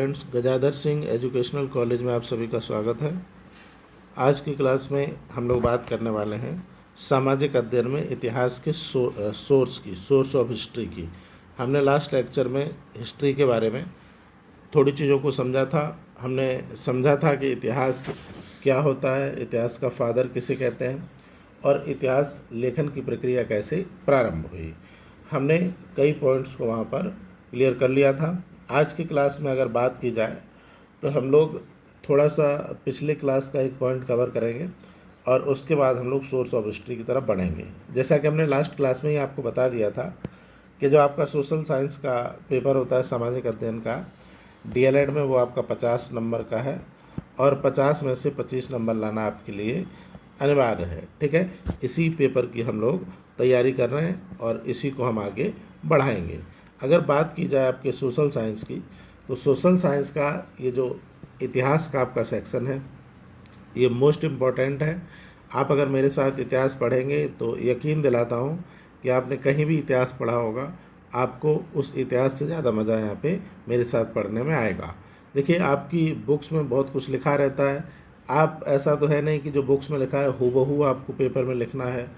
Students, Gajadhar Singh educational college में आप सभी का स्वागत है। आज की क्लास में हम लोग बात करने वाले हैं सामाजिक अध्ययन में इतिहास के सोर्स ऑफ हिस्ट्री की। हमने लास्ट लेक्चर में हिस्ट्री के बारे में थोड़ी चीज़ों को समझा था। हमने समझा था कि इतिहास क्या होता है, इतिहास का फादर किसे कहते हैं और इतिहास लेखन की प्रक्रिया कैसे प्रारंभ हुई। हमने कई पॉइंट्स को वहाँ पर क्लियर कर लिया था। आज की क्लास में अगर बात की जाए तो हम लोग थोड़ा सा पिछले क्लास का एक पॉइंट कवर करेंगे और उसके बाद हम लोग सोर्स ऑफ हिस्ट्री की तरफ बढ़ेंगे। जैसा कि हमने लास्ट क्लास में ही आपको बता दिया था कि जो आपका सोशल साइंस का पेपर होता है सामाजिक अध्ययन का, डीएलएड में वो आपका 50 नंबर का है और 50 में से 25 नंबर लाना आपके लिए अनिवार्य है। ठीक है, इसी पेपर की हम लोग तैयारी कर रहे हैं और इसी को हम आगे बढ़ाएंगे। अगर बात की जाए आपके सोशल साइंस की, तो सोशल साइंस का ये जो इतिहास का आपका सेक्शन है ये मोस्ट इम्पॉर्टेंट है। आप अगर मेरे साथ इतिहास पढ़ेंगे तो यकीन दिलाता हूँ कि आपने कहीं भी इतिहास पढ़ा होगा, आपको उस इतिहास से ज़्यादा मज़ा यहाँ पे मेरे साथ पढ़ने में आएगा। देखिए, आपकी बुक्स में बहुत कुछ लिखा रहता है। आप ऐसा तो है नहीं कि जो बुक्स में लिखा है हूबहू आपको पेपर में लिखना है।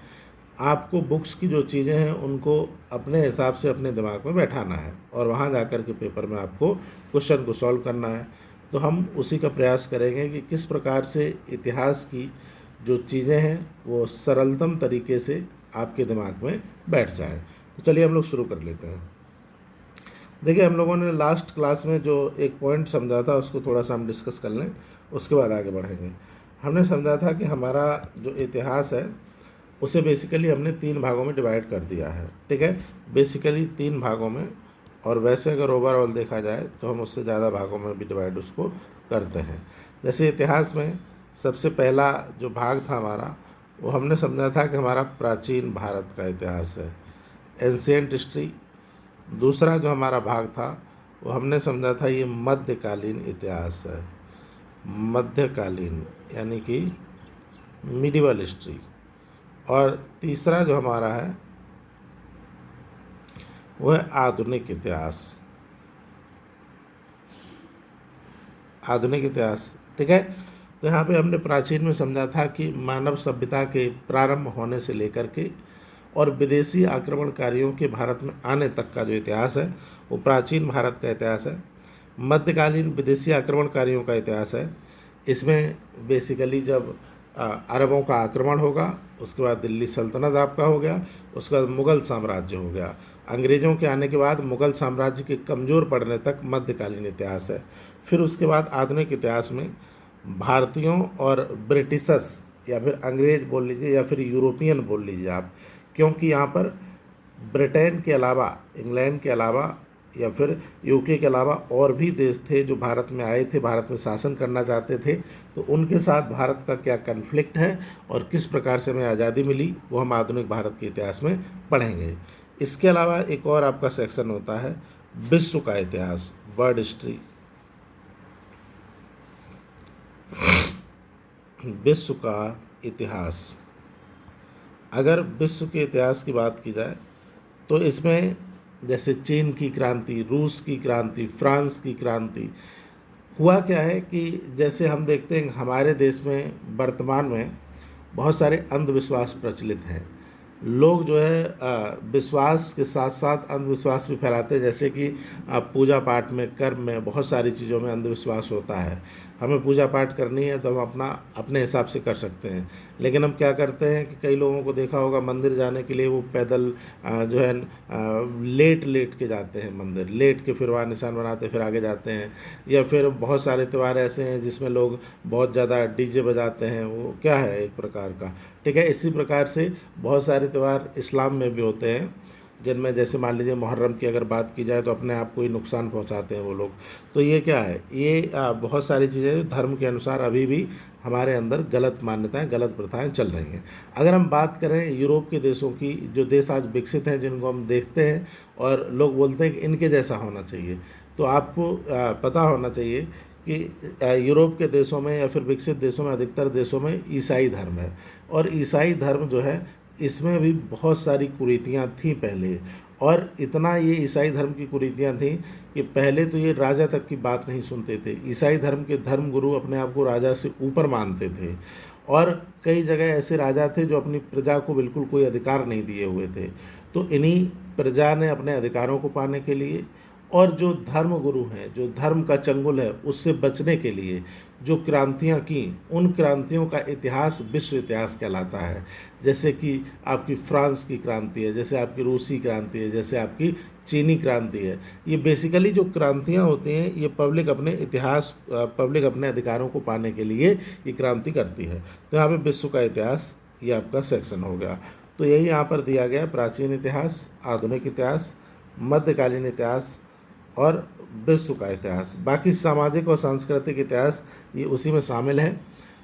आपको बुक्स की जो चीज़ें हैं उनको अपने हिसाब से अपने दिमाग में बैठाना है और वहाँ जाकर के पेपर में आपको क्वेश्चन को सॉल्व करना है। तो हम उसी का प्रयास करेंगे कि किस प्रकार से इतिहास की जो चीज़ें हैं वो सरलतम तरीके से आपके दिमाग में बैठ जाएं। तो चलिए हम लोग शुरू कर लेते हैं। देखिए, हम लोगों ने लास्ट क्लास में जो एक पॉइंट समझा था उसको थोड़ा सा हम डिस्कस कर लें, उसके बाद आगे बढ़ेंगे। हमने समझा था कि हमारा जो इतिहास है उसे बेसिकली हमने 3 भागों में डिवाइड कर दिया है। ठीक है, बेसिकली 3 भागों में, और वैसे अगर ओवरऑल देखा जाए तो हम उससे ज़्यादा भागों में भी डिवाइड उसको करते हैं। जैसे इतिहास में सबसे पहला जो भाग था हमारा, वो हमने समझा था कि हमारा प्राचीन भारत का इतिहास है, एंशिएंट हिस्ट्री। दूसरा जो हमारा भाग था वो हमने समझा था ये मध्यकालीन इतिहास है, मध्यकालीन यानी कि मिडिवल हिस्ट्री। और तीसरा जो हमारा है वह है आधुनिक इतिहास, आधुनिक इतिहास। ठीक है, तो यहाँ पे हमने प्राचीन में समझा था कि मानव सभ्यता के प्रारंभ होने से लेकर के और विदेशी आक्रमणकारियों के भारत में आने तक का जो इतिहास है वो प्राचीन भारत का इतिहास है। मध्यकालीन विदेशी आक्रमणकारियों का इतिहास है। इसमें बेसिकली जब अरबों का आक्रमण होगा, उसके बाद दिल्ली सल्तनत आपका हो गया, उसके बाद मुग़ल साम्राज्य हो गया। अंग्रेज़ों के आने के बाद मुग़ल साम्राज्य के कमज़ोर पड़ने तक मध्यकालीन इतिहास है। फिर उसके बाद आधुनिक इतिहास में भारतीयों और ब्रिटिशर्स या फिर अंग्रेज़ बोल लीजिए या फिर यूरोपियन बोल लीजिए आप, क्योंकि यहाँ पर ब्रिटेन के अलावा, इंग्लैंड के अलावा या फिर यूके के अलावा और भी देश थे जो भारत में आए थे, भारत में शासन करना चाहते थे। तो उनके साथ भारत का क्या कन्फ्लिक्ट है और किस प्रकार से हमें आज़ादी मिली, वो हम आधुनिक भारत के इतिहास में पढ़ेंगे। इसके अलावा एक और आपका सेक्शन होता है विश्व का इतिहास, वर्ल्ड हिस्ट्री। विश्व का इतिहास, अगर विश्व के इतिहास की बात की जाए तो इसमें जैसे चीन की क्रांति, रूस की क्रांति, फ्रांस की क्रांति। हुआ क्या है कि जैसे हम देखते हैं हमारे देश में वर्तमान में बहुत सारे अंधविश्वास प्रचलित हैं। लोग जो है विश्वास के साथ साथ अंधविश्वास भी फैलाते हैं। जैसे कि पूजा पाठ में, कर्म में, बहुत सारी चीज़ों में अंधविश्वास होता है। हमें पूजा पाठ करनी है तो हम अपने हिसाब से कर सकते हैं, लेकिन हम क्या करते हैं कि कई लोगों को देखा होगा मंदिर जाने के लिए वो पैदल जो है लेट के जाते हैं मंदिर, लेट के फिर वहाँ निशान बनाते फिर आगे जाते हैं। या फिर बहुत सारे त्यौहार ऐसे हैं जिसमें लोग बहुत ज़्यादा डीजे बजाते हैं, वो क्या है एक प्रकार का। ठीक है, इसी प्रकार से बहुत सारे त्यौहार इस्लाम में भी होते हैं जिनमें जैसे मान लीजिए मुहर्रम की अगर बात की जाए तो अपने आप को ही नुकसान पहुंचाते हैं वो लोग। तो ये क्या है, ये बहुत सारी चीज़ें धर्म के अनुसार अभी भी हमारे अंदर गलत मान्यताएं, गलत प्रथाएं चल रही हैं। अगर हम बात करें यूरोप के देशों की, जो देश आज विकसित हैं, जिनको हम देखते हैं और लोग बोलते हैं कि इनके जैसा होना चाहिए, तो आपको पता होना चाहिए कि यूरोप के देशों में या फिर विकसित देशों में, अधिकतर देशों में ईसाई धर्म है। और ईसाई धर्म जो है इसमें भी बहुत सारी कुरीतियाँ थीं पहले, और इतना ये ईसाई धर्म की कुरीतियाँ थीं कि पहले तो ये राजा तक की बात नहीं सुनते थे। ईसाई धर्म के धर्म गुरु अपने आप को राजा से ऊपर मानते थे, और कई जगह ऐसे राजा थे जो अपनी प्रजा को बिल्कुल कोई अधिकार नहीं दिए हुए थे। तो इन्हीं प्रजा ने अपने अधिकारों को पाने के लिए, और जो धर्म गुरु हैं, जो धर्म का चंगुल है, उससे बचने के लिए जो क्रांतियां की, उन क्रांतियों का इतिहास विश्व इतिहास कहलाता है। जैसे कि आपकी फ्रांस की क्रांति है, जैसे आपकी रूसी क्रांति है, जैसे आपकी चीनी क्रांति है। ये बेसिकली जो क्रांतियां होती हैं, ये पब्लिक अपने अधिकारों को पाने के लिए ये क्रांति करती है। तो यहाँ पे विश्व का इतिहास ये आपका सेक्शन हो गया। तो यही यहाँ पर दिया गया है, प्राचीन इतिहास, आधुनिक इतिहास, मध्यकालीन इतिहास और विश्व का इतिहास। बाकी सामाजिक और सांस्कृतिक इतिहास ये उसी में शामिल है।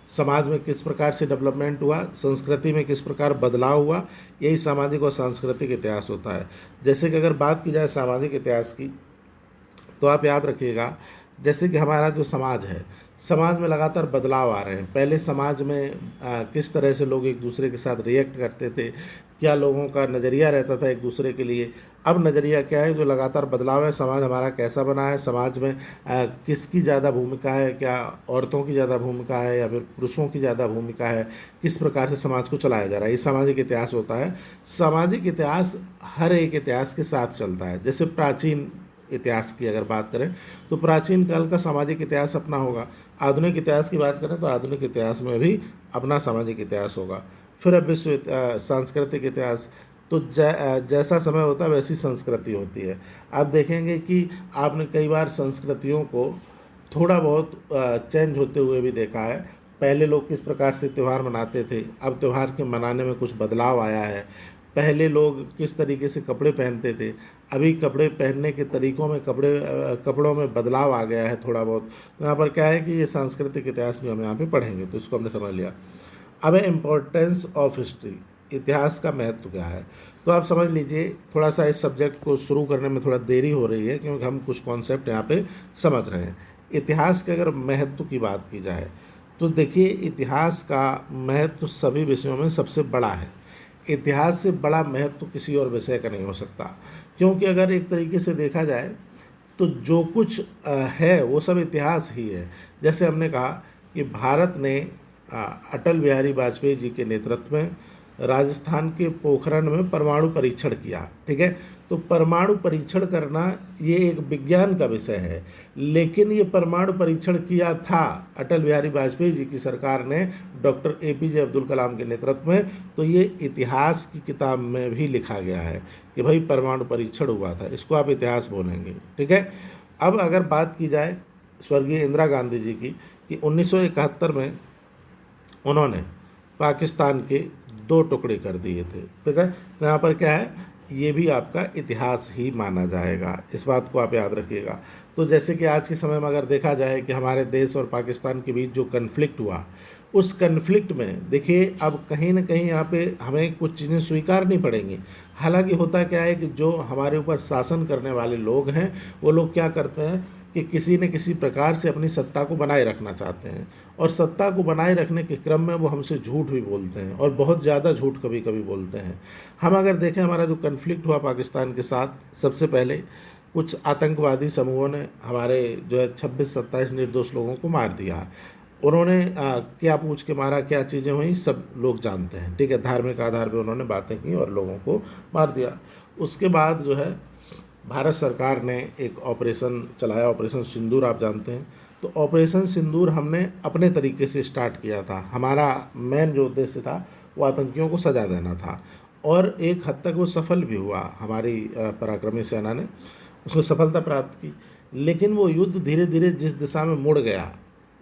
समाज में किस प्रकार से डेवलपमेंट हुआ, संस्कृति में किस प्रकार बदलाव हुआ, यही सामाजिक और सांस्कृतिक इतिहास होता है। जैसे कि अगर बात की जाए सामाजिक इतिहास की, तो आप याद रखिएगा, जैसे कि हमारा जो समाज है, समाज में लगातार बदलाव आ रहे हैं। पहले समाज में किस तरह से लोग एक दूसरे के साथ रिएक्ट करते थे, क्या लोगों का नज़रिया रहता था एक दूसरे के लिए, अब नज़रिया क्या है, जो लगातार बदलाव है। समाज हमारा कैसा बना है, समाज में किसकी ज़्यादा भूमिका है, क्या औरतों की ज़्यादा भूमिका है या फिर पुरुषों की ज़्यादा भूमिका है, किस प्रकार से समाज को चलाया जा रहा है, ये सामाजिक इतिहास होता है। सामाजिक इतिहास हर एक इतिहास के साथ चलता है। जैसे प्राचीन इतिहास की अगर बात करें तो प्राचीन काल का सामाजिक इतिहास अपना होगा। आधुनिक इतिहास की बात करें तो आधुनिक इतिहास में भी अपना सामाजिक इतिहास होगा। फिर अब विश्व सांस्कृतिक इतिहास, तो जैसा समय होता है वैसी संस्कृति होती है। आप देखेंगे कि आपने कई बार संस्कृतियों को थोड़ा बहुत चेंज होते हुए भी देखा है। पहले लोग किस प्रकार से त्यौहार मनाते थे, अब त्यौहार के मनाने में कुछ बदलाव आया है। पहले लोग किस तरीके से कपड़े पहनते थे, अभी कपड़े पहनने के तरीक़ों में कपड़ों में बदलाव आ गया है थोड़ा बहुत। तो यहाँ पर क्या है कि ये सांस्कृतिक इतिहास भी हम यहाँ पे पढ़ेंगे, तो इसको हमने समझ लिया। अब है इम्पोर्टेंस ऑफ हिस्ट्री, इतिहास का महत्व क्या है। तो आप समझ लीजिए, थोड़ा सा इस सब्जेक्ट को शुरू करने में थोड़ा देरी हो रही है क्योंकि हम कुछ कॉन्सेप्ट यहाँ पे समझ रहे हैं। इतिहास के अगर महत्व की बात की जाए तो देखिए, इतिहास का महत्व सभी विषयों में सबसे बड़ा है। इतिहास से बड़ा महत्व किसी और विषय का नहीं हो सकता, क्योंकि अगर एक तरीके से देखा जाए तो जो कुछ है वो सब इतिहास ही है। जैसे हमने कहा कि भारत ने अटल बिहारी वाजपेयी जी के नेतृत्व में राजस्थान के पोखरण में परमाणु परीक्षण किया, ठीक है। तो परमाणु परीक्षण करना ये एक विज्ञान का विषय है, लेकिन ये परमाणु परीक्षण किया था अटल बिहारी वाजपेयी जी की सरकार ने डॉक्टर APJ अब्दुल कलाम के नेतृत्व में। तो ये इतिहास की किताब में भी लिखा गया है कि भाई परमाणु परीक्षण हुआ था, इसको आप इतिहास बोलेंगे, ठीक है। अब अगर बात की जाए स्वर्गीय इंदिरा गांधी जी की, कि 1971 में उन्होंने पाकिस्तान के 2 टुकड़े कर दिए थे, ठीक है। तो यहाँ पर क्या है, ये भी आपका इतिहास ही माना जाएगा, इस बात को आप याद रखिएगा। तो जैसे कि आज के समय में अगर देखा जाए कि हमारे देश और पाकिस्तान के बीच जो कन्फ्लिक्ट हुआ, उस कन्फ्लिक्ट में देखिए अब कहीं ना कहीं यहाँ पे हमें कुछ चीज़ें स्वीकारनी पड़ेंगी। हालांकि होता क्या है कि जो हमारे ऊपर शासन करने वाले लोग हैं, वो लोग क्या करते हैं कि किसी न किसी प्रकार से अपनी सत्ता को बनाए रखना चाहते हैं, और सत्ता को बनाए रखने के क्रम में वो हमसे झूठ भी बोलते हैं, और बहुत ज़्यादा झूठ कभी कभी बोलते हैं। हम अगर देखें हमारा जो कन्फ्लिक्ट हुआ पाकिस्तान के साथ, सबसे पहले कुछ आतंकवादी समूहों ने हमारे जो है 26-27 निर्दोष लोगों को मार दिया। उन्होंने क्या पूछ के मारा, क्या चीज़ें हुई, सब लोग जानते हैं, ठीक है। धार्मिक आधार पर उन्होंने बातें की और लोगों को मार दिया। उसके बाद जो है भारत सरकार ने एक ऑपरेशन चलाया, ऑपरेशन सिंदूर, आप जानते हैं। तो ऑपरेशन सिंदूर हमने अपने तरीके से स्टार्ट किया था। हमारा मेन जो उद्देश्य था वो आतंकियों को सजा देना था, और एक हद तक वो सफल भी हुआ। हमारी पराक्रमी सेना ने उसमें सफलता प्राप्त की, लेकिन वो युद्ध धीरे धीरे जिस दिशा में मुड़ गया,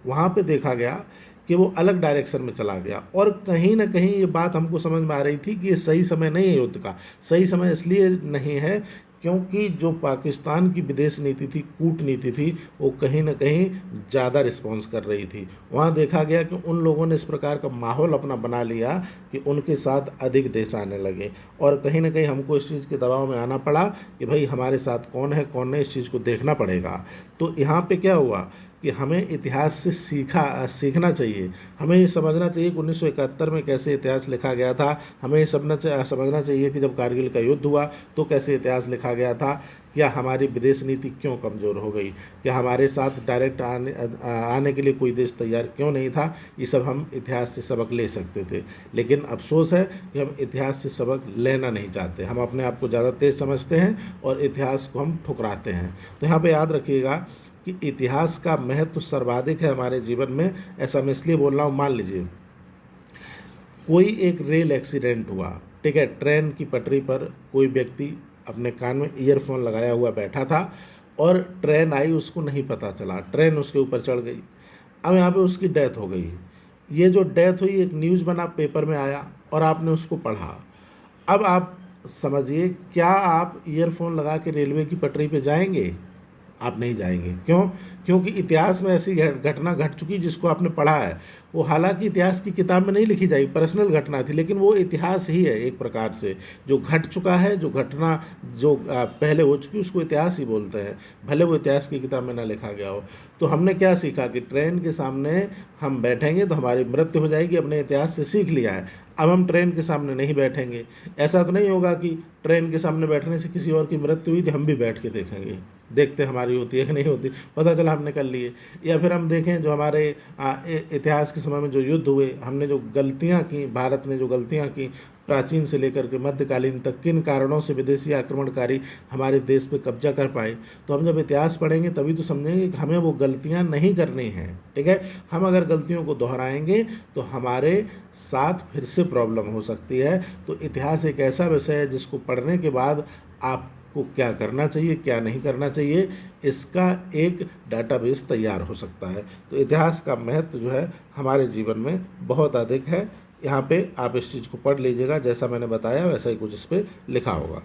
वहाँ पे देखा गया कि वो अलग डायरेक्शन में चला गया। और कहीं ना कहीं ये बात हमको समझ में आ रही थी कि ये सही समय नहीं है युद्ध का। सही समय इसलिए नहीं है क्योंकि जो पाकिस्तान की विदेश नीति थी, कूटनीति थी, वो कहीं ना कहीं ज़्यादा रिस्पॉन्स कर रही थी। वहाँ देखा गया कि उन लोगों ने इस प्रकार का माहौल अपना बना लिया कि उनके साथ अधिक देश आने लगे, और कहीं ना कहीं हमको इस चीज़ के दबाव में आना पड़ा कि भाई हमारे साथ कौन है कौन नहीं, इस चीज़ को देखना पड़ेगा। तो यहाँ पे क्या हुआ कि हमें इतिहास से सीखना चाहिए। हमें ये समझना चाहिए कि 1971 में कैसे इतिहास लिखा गया था। हमें ये समझना चाहिए कि जब कारगिल का युद्ध हुआ तो कैसे इतिहास लिखा गया था। क्या हमारी विदेश नीति क्यों कमज़ोर हो गई, क्या हमारे साथ डायरेक्ट आने के लिए कोई देश तैयार क्यों नहीं था। ये सब हम इतिहास से सबक ले सकते थे, लेकिन अफसोस है कि हम इतिहास से सबक लेना नहीं चाहते। हम अपने आप को ज़्यादा तेज समझते हैं और इतिहास को हम ठुकराते हैं। तो यहाँ पे याद रखिएगा कि इतिहास का महत्व सर्वाधिक है हमारे जीवन में। ऐसा मैं इसलिए बोल रहा हूँ, मान लीजिए कोई एक रेल एक्सीडेंट हुआ, ठीक है, ट्रेन की पटरी पर कोई व्यक्ति अपने कान में ईयरफोन लगाया हुआ बैठा था और ट्रेन आई, उसको नहीं पता चला, ट्रेन उसके ऊपर चढ़ गई। अब यहाँ पे उसकी डेथ हो गई। ये जो डेथ हुई एक न्यूज़ बना, पेपर में आया और आपने उसको पढ़ा। अब आप समझिए, क्या आप ईयरफोन लगा के रेलवे की पटरी पे जाएंगे? आप नहीं जाएंगे। क्यों? क्योंकि इतिहास में ऐसी घटना घट चुकी जिसको आपने पढ़ा है। वो हालांकि इतिहास की किताब में नहीं लिखी जाएगी, पर्सनल घटना थी, लेकिन वो इतिहास ही है एक प्रकार से। जो घट चुका है, जो घटना जो पहले हो चुकी, उसको इतिहास ही बोलते हैं, भले वो इतिहास की किताब में ना लिखा गया हो। तो हमने क्या सीखा कि ट्रेन के सामने हम बैठेंगे तो हमारी मृत्यु हो जाएगी। अपने इतिहास से सीख लिया है, अब हम ट्रेन के सामने नहीं बैठेंगे। ऐसा तो नहीं होगा कि ट्रेन के सामने बैठने से किसी और की मृत्यु हुई थी, हम भी बैठ के देखेंगे, देखते हमारी होती है कि नहीं होती, पता चला हमने कर लिए। या फिर हम देखें जो हमारे इतिहास के समय में जो युद्ध हुए, हमने जो गलतियां की, भारत ने जो गलतियां की प्राचीन से लेकर के मध्यकालीन तक, किन कारणों से विदेशी आक्रमणकारी हमारे देश पे कब्जा कर पाए। तो हम जब इतिहास पढ़ेंगे तभी तो समझेंगे कि हमें वो गलतियां नहीं करनी हैं, ठीक है। हम अगर गलतियों को दोहराएंगे तो हमारे साथ फिर से प्रॉब्लम हो सकती है। तो इतिहास एक ऐसा विषय है जिसको पढ़ने के बाद आपको क्या करना चाहिए, क्या नहीं करना चाहिए, इसका एक डाटाबेस तैयार हो सकता है। तो इतिहास का महत्व जो है हमारे जीवन में बहुत अधिक है। यहाँ पे आप इस चीज़ को पढ़ लीजिएगा, जैसा मैंने बताया वैसा ही कुछ इस पर लिखा होगा।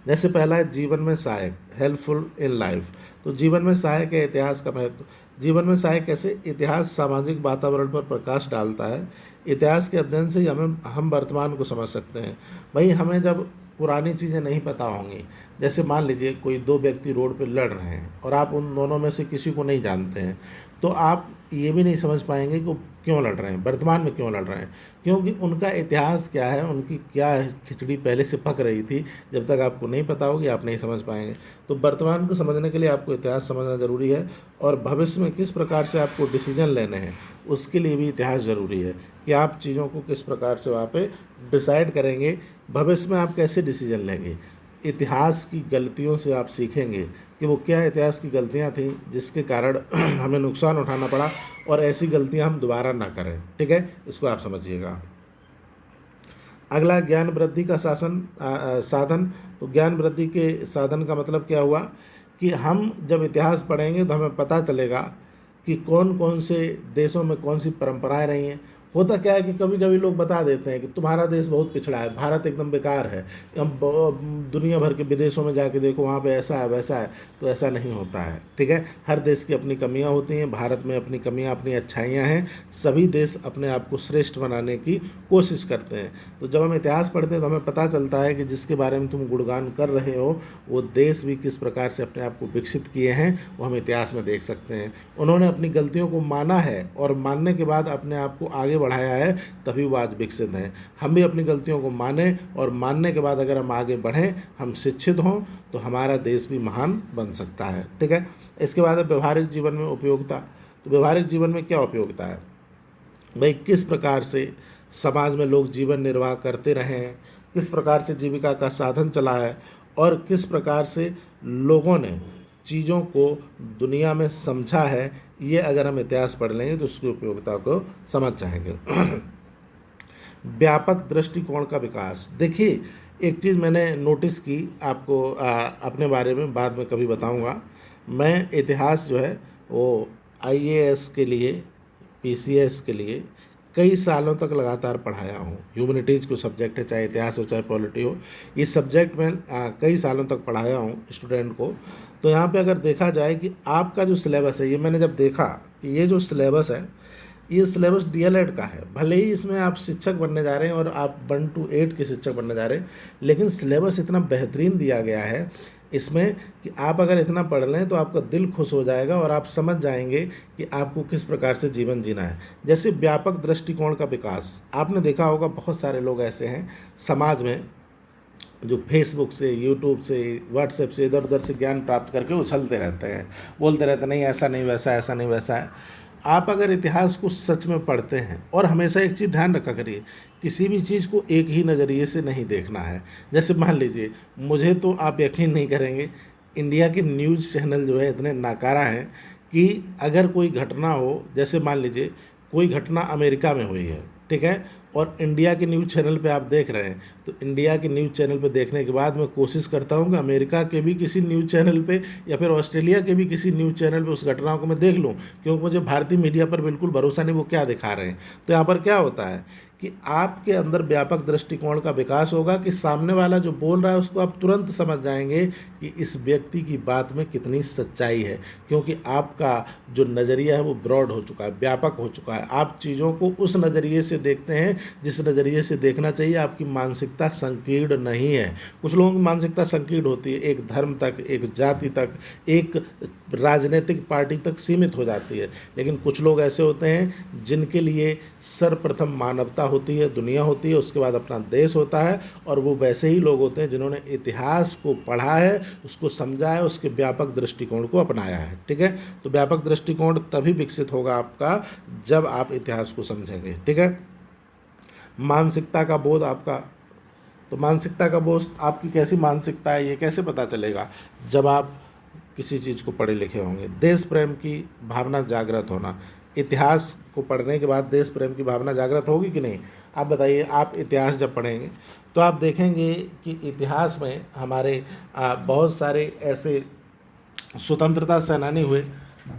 जैसे पहला है जीवन में सहायक, हेल्पफुल इन लाइफ। तो जीवन में सहायक है इतिहास का महत्व। जीवन में सहायक कैसे? इतिहास सामाजिक वातावरण पर प्रकाश डालता है। इतिहास के अध्ययन से ही हम वर्तमान को समझ सकते हैं। भाई हमें जब पुरानी चीज़ें नहीं पता होंगी, जैसे मान लीजिए कोई दो व्यक्ति रोड पे लड़ रहे हैं और आप उन दोनों में से किसी को नहीं जानते हैं, तो आप ये भी नहीं समझ पाएंगे कि वो क्यों लड़ रहे हैं, वर्तमान में क्यों लड़ रहे हैं, क्योंकि उनका इतिहास क्या है, उनकी क्या खिचड़ी पहले से पक रही थी। जब तक आपको नहीं पता होगी आप नहीं समझ पाएंगे। तो वर्तमान को समझने के लिए आपको इतिहास समझना ज़रूरी है, और भविष्य में किस प्रकार से आपको डिसीजन लेने हैं उसके लिए भी इतिहास ज़रूरी है कि आप चीज़ों को किस प्रकार से वहाँ पे डिसाइड करेंगे, भविष्य में आप कैसे डिसीजन लेंगे। इतिहास की गलतियों से आप सीखेंगे कि वो क्या इतिहास की गलतियां थीं जिसके कारण हमें नुकसान उठाना पड़ा, और ऐसी गलतियां हम दोबारा ना करें, ठीक है। इसको आप समझिएगा। अगला ज्ञान वृद्धि का साधन। तो ज्ञान वृद्धि के साधन का मतलब क्या हुआ कि हम जब इतिहास पढ़ेंगे तो हमें पता चलेगा कि कौन कौन से देशों में कौन सी परंपराएं रही हैं। होता क्या है कि कभी कभी लोग बता देते हैं कि तुम्हारा देश बहुत पिछड़ा है, भारत एकदम बेकार है, हम दुनिया भर के विदेशों में जाके देखो वहाँ पे ऐसा है वैसा है। तो ऐसा नहीं होता है, ठीक है। हर देश की अपनी कमियाँ होती हैं, भारत में अपनी कमियाँ अपनी अच्छाइयाँ हैं। सभी देश अपने आप को श्रेष्ठ बनाने की कोशिश करते हैं। तो जब हम इतिहास पढ़ते हैं तो हमें पता चलता है कि जिसके बारे में तुम गुणगान कर रहे हो वो देश भी किस प्रकार से अपने आप को विकसित किए हैं, वो हम इतिहास में देख सकते हैं। उन्होंने अपनी गलतियों को माना है और मानने के बाद अपने आप को आगे बढ़ाया है, तभी वो आज विकसित हैं। हम भी अपनी गलतियों को माने और मानने के बाद अगर हम आगे बढ़ें, हम शिक्षित हों, तो हमारा देश भी महान बन सकता है, ठीक है। इसके बाद है व्यवहारिक जीवन में उपयोगिता। तो व्यवहारिक जीवन में क्या उपयोगिता है भाई? किस प्रकार से समाज में लोग जीवन निर्वाह करते रहे हैं, किस प्रकार से जीविका का साधन चला है, और किस प्रकार से लोगों ने चीज़ों को दुनिया में समझा है, ये अगर हम इतिहास पढ़ लेंगे तो उसकी उपयोगिता को समझ जाएंगे। व्यापक दृष्टिकोण का विकास। देखिए एक चीज़ मैंने नोटिस की, आपको अपने बारे में बाद में कभी बताऊंगा। मैं इतिहास जो है वो IAS के लिए, PCS के लिए कई सालों तक लगातार पढ़ाया हूँ। ह्यूमैनिटीज़ को सब्जेक्ट है, चाहे इतिहास हो चाहे पॉलिटी हो, इस सब्जेक्ट में कई सालों तक पढ़ाया हूँ स्टूडेंट को। तो यहाँ पे अगर देखा जाए कि आपका जो सिलेबस है, ये मैंने जब देखा कि ये जो सिलेबस है ये सिलेबस डीएलएड का है। भले ही इसमें आप शिक्षक बनने जा रहे हैं और आप 1 to 8 के शिक्षक बनने जा रहे हैं, लेकिन सिलेबस इतना बेहतरीन दिया गया है इसमें कि आप अगर इतना पढ़ लें तो आपका दिल खुश हो जाएगा और आप समझ जाएंगे कि आपको किस प्रकार से जीवन जीना है। जैसे व्यापक दृष्टिकोण का विकास, आपने देखा होगा बहुत सारे लोग ऐसे हैं समाज में जो फेसबुक से, यूट्यूब से, व्हाट्सएप से इधर उधर से ज्ञान प्राप्त करके उछलते रहते हैं, बोलते रहते हैं नहीं ऐसा नहीं वैसा, ऐसा नहीं वैसा है। आप अगर इतिहास को सच में पढ़ते हैं, और हमेशा एक चीज़ ध्यान रखा करिए, किसी भी चीज़ को एक ही नज़रिए से नहीं देखना है। जैसे मान लीजिए, मुझे तो आप यकीन नहीं करेंगे, इंडिया के न्यूज़ चैनल जो है इतने नाकारा हैं कि अगर कोई घटना हो, जैसे मान लीजिए कोई घटना अमेरिका में हुई है, ठीक है, और इंडिया के न्यूज़ चैनल पे आप देख रहे हैं, तो इंडिया के न्यूज़ चैनल पे देखने के बाद मैं कोशिश करता हूँ कि अमेरिका के भी किसी न्यूज़ चैनल पे या फिर ऑस्ट्रेलिया के भी किसी न्यूज़ चैनल पे उस घटनाओं को मैं देख लूँ, क्योंकि मुझे भारतीय मीडिया पर बिल्कुल भरोसा नहीं वो क्या दिखा रहे हैं। तो यहाँ पर क्या होता है कि आपके अंदर व्यापक दृष्टिकोण का विकास होगा कि सामने वाला जो बोल रहा है उसको आप तुरंत समझ जाएंगे कि इस व्यक्ति की बात में कितनी सच्चाई है, क्योंकि आपका जो नज़रिया है वो ब्रॉड हो चुका है, व्यापक हो चुका है। आप चीज़ों को उस नज़रिए से देखते हैं जिस नज़रिए से देखना चाहिए। आपकी मानसिकता संकीर्ण नहीं है। कुछ लोगों की मानसिकता संकीर्ण होती है, एक धर्म तक, एक जाति तक, एक राजनीतिक पार्टी तक सीमित हो जाती है। लेकिन कुछ लोग ऐसे होते हैं जिनके लिए सर्वप्रथम मानवता होती है, दुनिया होती है, उसके बाद अपना देश होता है, और वो वैसे ही लोग होते हैं जिन्होंने इतिहास को पढ़ा है, उसको समझा है, उसके व्यापक दृष्टिकोण को अपनाया है। ठीक है, तो व्यापक दृष्टिकोण तभी विकसित होगा आपका जब आप इतिहास को समझेंगे। ठीक है, मानसिकता का बोध आपका, तो मानसिकता का बोध आपकी कैसी मानसिकता है ये कैसे पता चलेगा? जब आप किसी चीज़ को पढ़े लिखे होंगे। देश प्रेम की भावना जागृत होना, इतिहास को पढ़ने के बाद देश प्रेम की भावना जागृत होगी कि नहीं? आप बताइए। आप इतिहास जब पढ़ेंगे तो आप देखेंगे कि इतिहास में हमारे बहुत सारे ऐसे स्वतंत्रता सेनानी हुए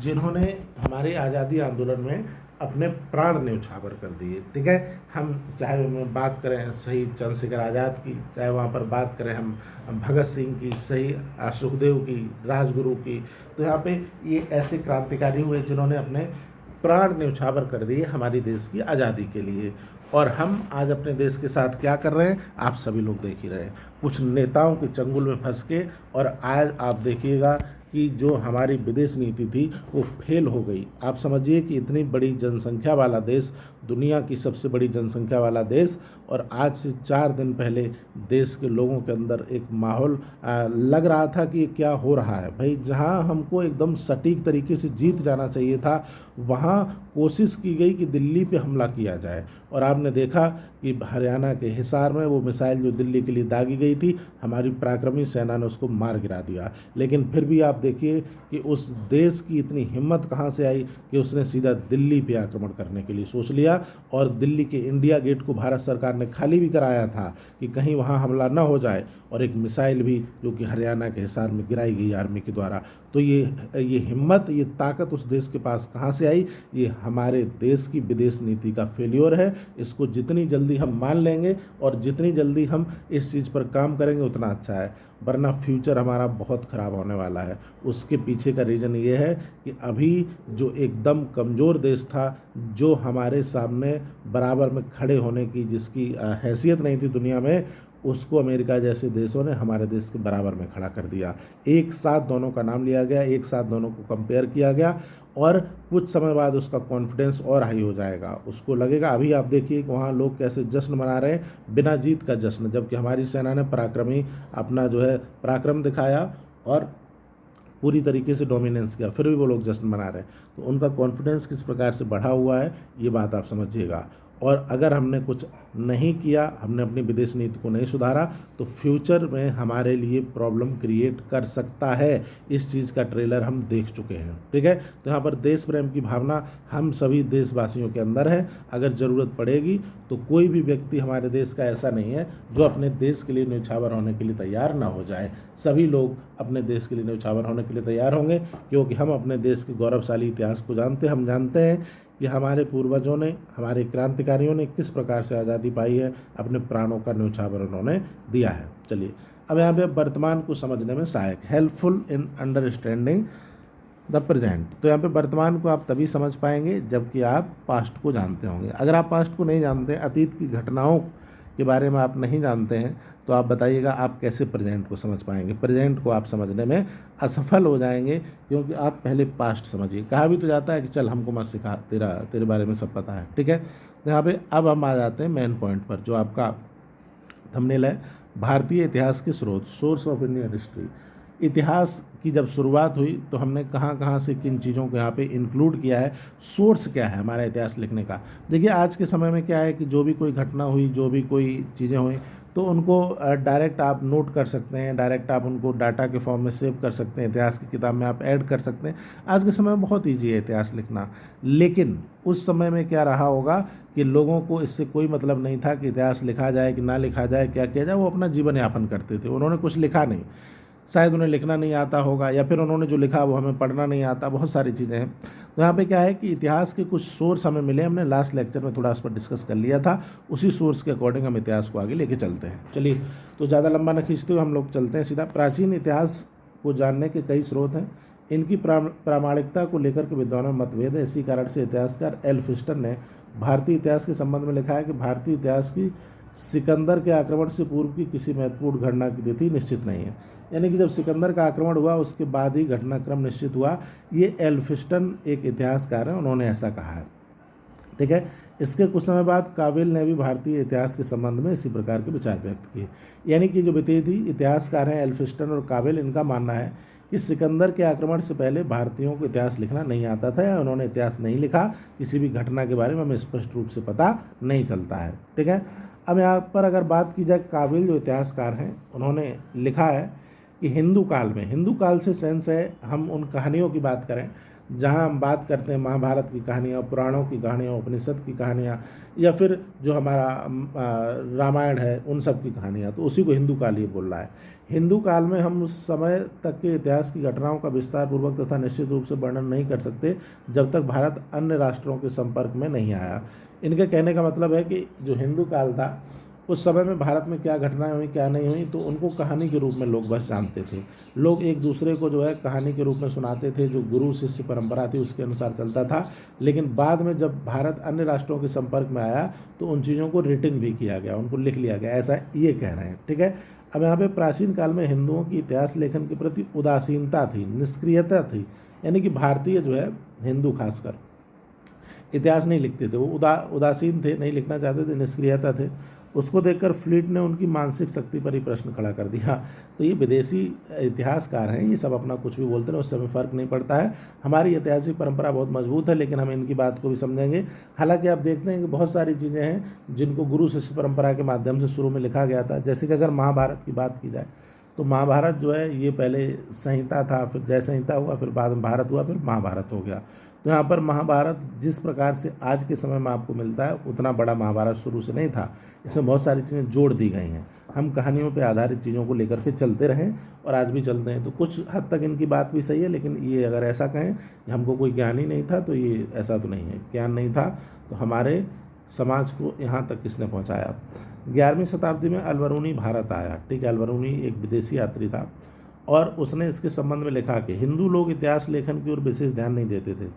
जिन्होंने हमारे आज़ादी आंदोलन में अपने प्राण न्यौछावर कर दिए। ठीक है, हम चाहे उनमें बात करें शहीद चंद्रशेखर आज़ाद की, चाहे वहाँ पर बात करें हम भगत सिंह की, शहीद सुखदेव की, राजगुरु की, तो यहाँ पे ये ऐसे क्रांतिकारी हुए जिन्होंने अपने प्राण न्यौछावर कर दिए हमारी देश की आज़ादी के लिए। और हम आज अपने देश के साथ क्या कर रहे हैं आप सभी लोग देख ही रहे हैं, कुछ नेताओं के चंगुल में फंस के। और आज आप देखिएगा कि जो हमारी विदेश नीति थी वो फेल हो गई। आप समझिए कि इतनी बड़ी जनसंख्या वाला देश, दुनिया की सबसे बड़ी जनसंख्या वाला देश, और आज से 4 दिन पहले देश के लोगों के अंदर एक माहौल लग रहा था कि क्या हो रहा है भाई। जहां हमको एकदम सटीक तरीके से जीत जाना चाहिए था, वहां कोशिश की गई कि दिल्ली पे हमला किया जाए। और आपने देखा कि हरियाणा के हिसार में वो मिसाइल जो दिल्ली के लिए दागी गई थी, हमारी पराक्रमी सेना ने उसको मार गिरा दिया। लेकिन फिर भी आप देखिए कि उस देश की इतनी हिम्मत कहाँ से आई कि उसने सीधा दिल्ली पे आक्रमण करने के लिए सोच लिया। और दिल्ली के इंडिया गेट को भारत सरकार ने खाली भी कराया था कि कहीं वहाँ हमला ना हो जाए, और एक मिसाइल भी जो कि हरियाणा के हिसार में गिराई गई आर्मी के द्वारा। तो ये हिम्मत, ये ताकत उस देश के पास कहाँ से आई? ये हमारे देश की विदेश नीति का फेल्योर है। इसको जितनी जल्दी हम मान लेंगे और जितनी जल्दी हम इस चीज़ पर काम करेंगे उतना अच्छा है, वरना फ्यूचर हमारा बहुत ख़राब होने वाला है। उसके पीछे का रीज़न ये है कि अभी जो एकदम कमज़ोर देश था, जो हमारे सामने बराबर में खड़े होने की जिसकी हैसियत नहीं थी दुनिया में, उसको अमेरिका जैसे देशों ने हमारे देश के बराबर में खड़ा कर दिया। एक साथ दोनों का नाम लिया गया, एक साथ दोनों को कंपेयर किया गया, और कुछ समय बाद उसका कॉन्फिडेंस और हाई हो जाएगा। उसको लगेगा, अभी आप देखिए कि वहाँ लोग कैसे जश्न मना रहे हैं, बिना जीत का जश्न, जबकि हमारी सेना ने पराक्रमी अपना जो है पराक्रम दिखाया और पूरी तरीके से डोमिनेंस किया, फिर भी वो लोग जश्न मना रहे हैं। तो उनका कॉन्फिडेंस किस प्रकार से बढ़ा हुआ है ये बात आप समझिएगा। और अगर हमने कुछ नहीं किया, हमने अपनी विदेश नीति को नहीं सुधारा, तो फ्यूचर में हमारे लिए प्रॉब्लम क्रिएट कर सकता है। इस चीज़ का ट्रेलर हम देख चुके हैं। ठीक है, तो यहाँ पर देश प्रेम की भावना हम सभी देशवासियों के अंदर है। अगर ज़रूरत पड़ेगी तो कोई भी व्यक्ति हमारे देश का ऐसा नहीं है जो अपने देश के लिए न्यौछावर होने के लिए तैयार ना हो जाए। सभी लोग अपने देश के लिए न्यौछावर होने के लिए तैयार होंगे, क्योंकि हम अपने देश के गौरवशाली इतिहास को जानते हैं। हम जानते हैं कि हमारे पूर्वजों ने, हमारे क्रांतिकारियों ने किस प्रकार से आज़ादी पाई है, अपने प्राणों का न्यौछावर उन्होंने दिया है। चलिए, अब यहाँ पे वर्तमान को समझने में सहायक, helpful in understanding the present. तो यहाँ पे वर्तमान को आप तभी समझ पाएंगे जबकि आप पास्ट को जानते होंगे। अगर आप पास्ट को नहीं जानते, अतीत की घटनाओं के बारे में आप नहीं जानते हैं, तो आप बताइएगा आप कैसे प्रेजेंट को समझ पाएंगे। प्रेजेंट को आप समझने में असफल हो जाएंगे, क्योंकि आप पहले पास्ट समझिए। कहा भी तो जाता है कि चल हमको मत सिखा, तेरे बारे में सब पता है, ठीक है। तो यहाँ पे अब हम आ जाते हैं मेन पॉइंट पर, जो आपका थंबनेल है, भारतीय इतिहास के स्रोत, सोर्स ऑफ इंडियन हिस्ट्री। इतिहास की जब शुरुआत हुई तो हमने कहाँ कहाँ से किन चीज़ों को यहाँ पे इंक्लूड किया है, सोर्स क्या है हमारा इतिहास लिखने का। देखिए आज के समय में क्या है कि जो भी कोई घटना हुई, जो भी कोई चीज़ें हुई, तो उनको डायरेक्ट आप नोट कर सकते हैं, डायरेक्ट आप उनको डाटा के फॉर्म में सेव कर सकते हैं, इतिहास की किताब में आप ऐड कर सकते हैं। आज के समय में बहुत ईजी है इतिहास लिखना। लेकिन उस समय में क्या रहा होगा कि लोगों को इससे कोई मतलब नहीं था कि इतिहास लिखा जाए कि ना लिखा जाए, क्या किया जाए। वो अपना जीवन यापन करते थे, उन्होंने कुछ लिखा नहीं, शायद उन्हें लिखना नहीं आता होगा, या फिर उन्होंने जो लिखा वो हमें पढ़ना नहीं आता, बहुत सारी चीज़ें हैं। तो यहाँ पे क्या है कि इतिहास के कुछ सोर्स हमें मिले, हमने लास्ट लेक्चर में थोड़ा उस पर डिस्कस कर लिया था। उसी सोर्स के अकॉर्डिंग हम इतिहास को आगे लेके चलते हैं। चलिए, तो ज़्यादा लंबा न खींचते हुए हम लोग चलते हैं सीधा। प्राचीन इतिहास को जानने के कई स्रोत हैं, इनकी प्रामाणिकता को लेकर के विद्वानों में मतभेद है। इसी कारण से इतिहासकार एल्फिस्टन ने भारतीय इतिहास के संबंध में लिखा है कि भारतीय इतिहास की सिकंदर के आक्रमण से पूर्व की किसी महत्वपूर्ण घटना की तिथि निश्चित नहीं है। यानी कि जब सिकंदर का आक्रमण हुआ उसके बाद ही घटनाक्रम निश्चित हुआ। ये एल्फिस्टन एक इतिहासकार हैं, उन्होंने ऐसा कहा है, ठीक है। इसके कुछ समय बाद काबिल ने भी भारतीय इतिहास के संबंध में इसी प्रकार के विचार व्यक्त किए। यानी कि जो विदेशी इतिहासकार हैं एल्फिस्टन और काबिल, इनका मानना है कि सिकंदर के आक्रमण से पहले भारतीयों को इतिहास लिखना नहीं आता था, या उन्होंने इतिहास नहीं लिखा, किसी भी घटना के बारे में हमें स्पष्ट रूप से पता नहीं चलता है, ठीक है। अब यहाँ पर अगर बात की जाए, काबिल जो इतिहासकार हैं उन्होंने लिखा है कि हिंदू काल में, हिंदू काल से सेंस है हम उन कहानियों की बात करें जहाँ हम बात करते हैं महाभारत की कहानियाँ, पुराणों की कहानियाँ, उपनिषद की कहानियाँ, या फिर जो हमारा रामायण है उन सब की कहानियाँ, तो उसी को हिंदू काल ही बोल रहा है। हिंदू काल में हम उस समय तक के इतिहास की घटनाओं का विस्तार पूर्वक तथा निश्चित रूप से वर्णन नहीं कर सकते जब तक भारत अन्य राष्ट्रों के संपर्क में नहीं आया। इनके कहने का मतलब है कि जो हिंदू काल था उस समय में भारत में क्या घटनाएं हुई क्या नहीं हुई, तो उनको कहानी के रूप में लोग बस जानते थे। लोग एक दूसरे को जो है कहानी के रूप में सुनाते थे, जो गुरु शिष्य परंपरा थी उसके अनुसार चलता था। लेकिन बाद में जब भारत अन्य राष्ट्रों के संपर्क में आया तो उन चीज़ों को रिटन भी किया गया, उनको लिख लिया गया, ऐसा ये कह रहे हैं, ठीक है। अब यहाँ पे प्राचीन काल में हिंदुओं की इतिहास लेखन के प्रति उदासीनता थी, निष्क्रियता थी। यानी कि भारतीय जो है हिंदू खासकर इतिहास नहीं लिखते थे, वो उदासीन थे, नहीं लिखना चाहते थे, निष्क्रियता थे। उसको देखकर फ्लीट ने उनकी मानसिक शक्ति पर ही प्रश्न खड़ा कर दिया। तो ये विदेशी इतिहासकार हैं, ये सब अपना कुछ भी बोलते हैं, उससे हमें फ़र्क नहीं पड़ता है। हमारी ऐतिहासिक परंपरा बहुत मजबूत है, लेकिन हम इनकी बात को भी समझेंगे। हालांकि आप देखते हैं कि बहुत सारी चीज़ें हैं जिनको गुरु शिष्य परंपरा के माध्यम से शुरू में लिखा गया था। जैसे कि अगर महाभारत की बात की जाए तो महाभारत जो है ये पहले संहिता था, फिर जय संहिता हुआ, फिर बाद में भारत हुआ, फिर महाभारत हो गया। तो यहाँ पर महाभारत जिस प्रकार से आज के समय में आपको मिलता है उतना बड़ा महाभारत शुरू से नहीं था। इसमें बहुत सारी चीज़ें जोड़ दी गई हैं। हम कहानियों पे आधारित चीज़ों को लेकर के चलते रहें और आज भी चलते हैं। तो कुछ हद तक इनकी बात भी सही है, लेकिन ये अगर ऐसा कहें कि हमको कोई ज्ञान ही नहीं था तो ये ऐसा तो नहीं है। ज्ञान नहीं था तो हमारे समाज को यहाँ तक किसने पहुँचाया। 11वीं शताब्दी में अलबरूनी भारत आया, ठीक है। अलबरूनी एक विदेशी यात्री था और उसने इसके संबंध में लिखा कि हिंदू लोग इतिहास लेखन की ओर विशेष ध्यान नहीं देते थे।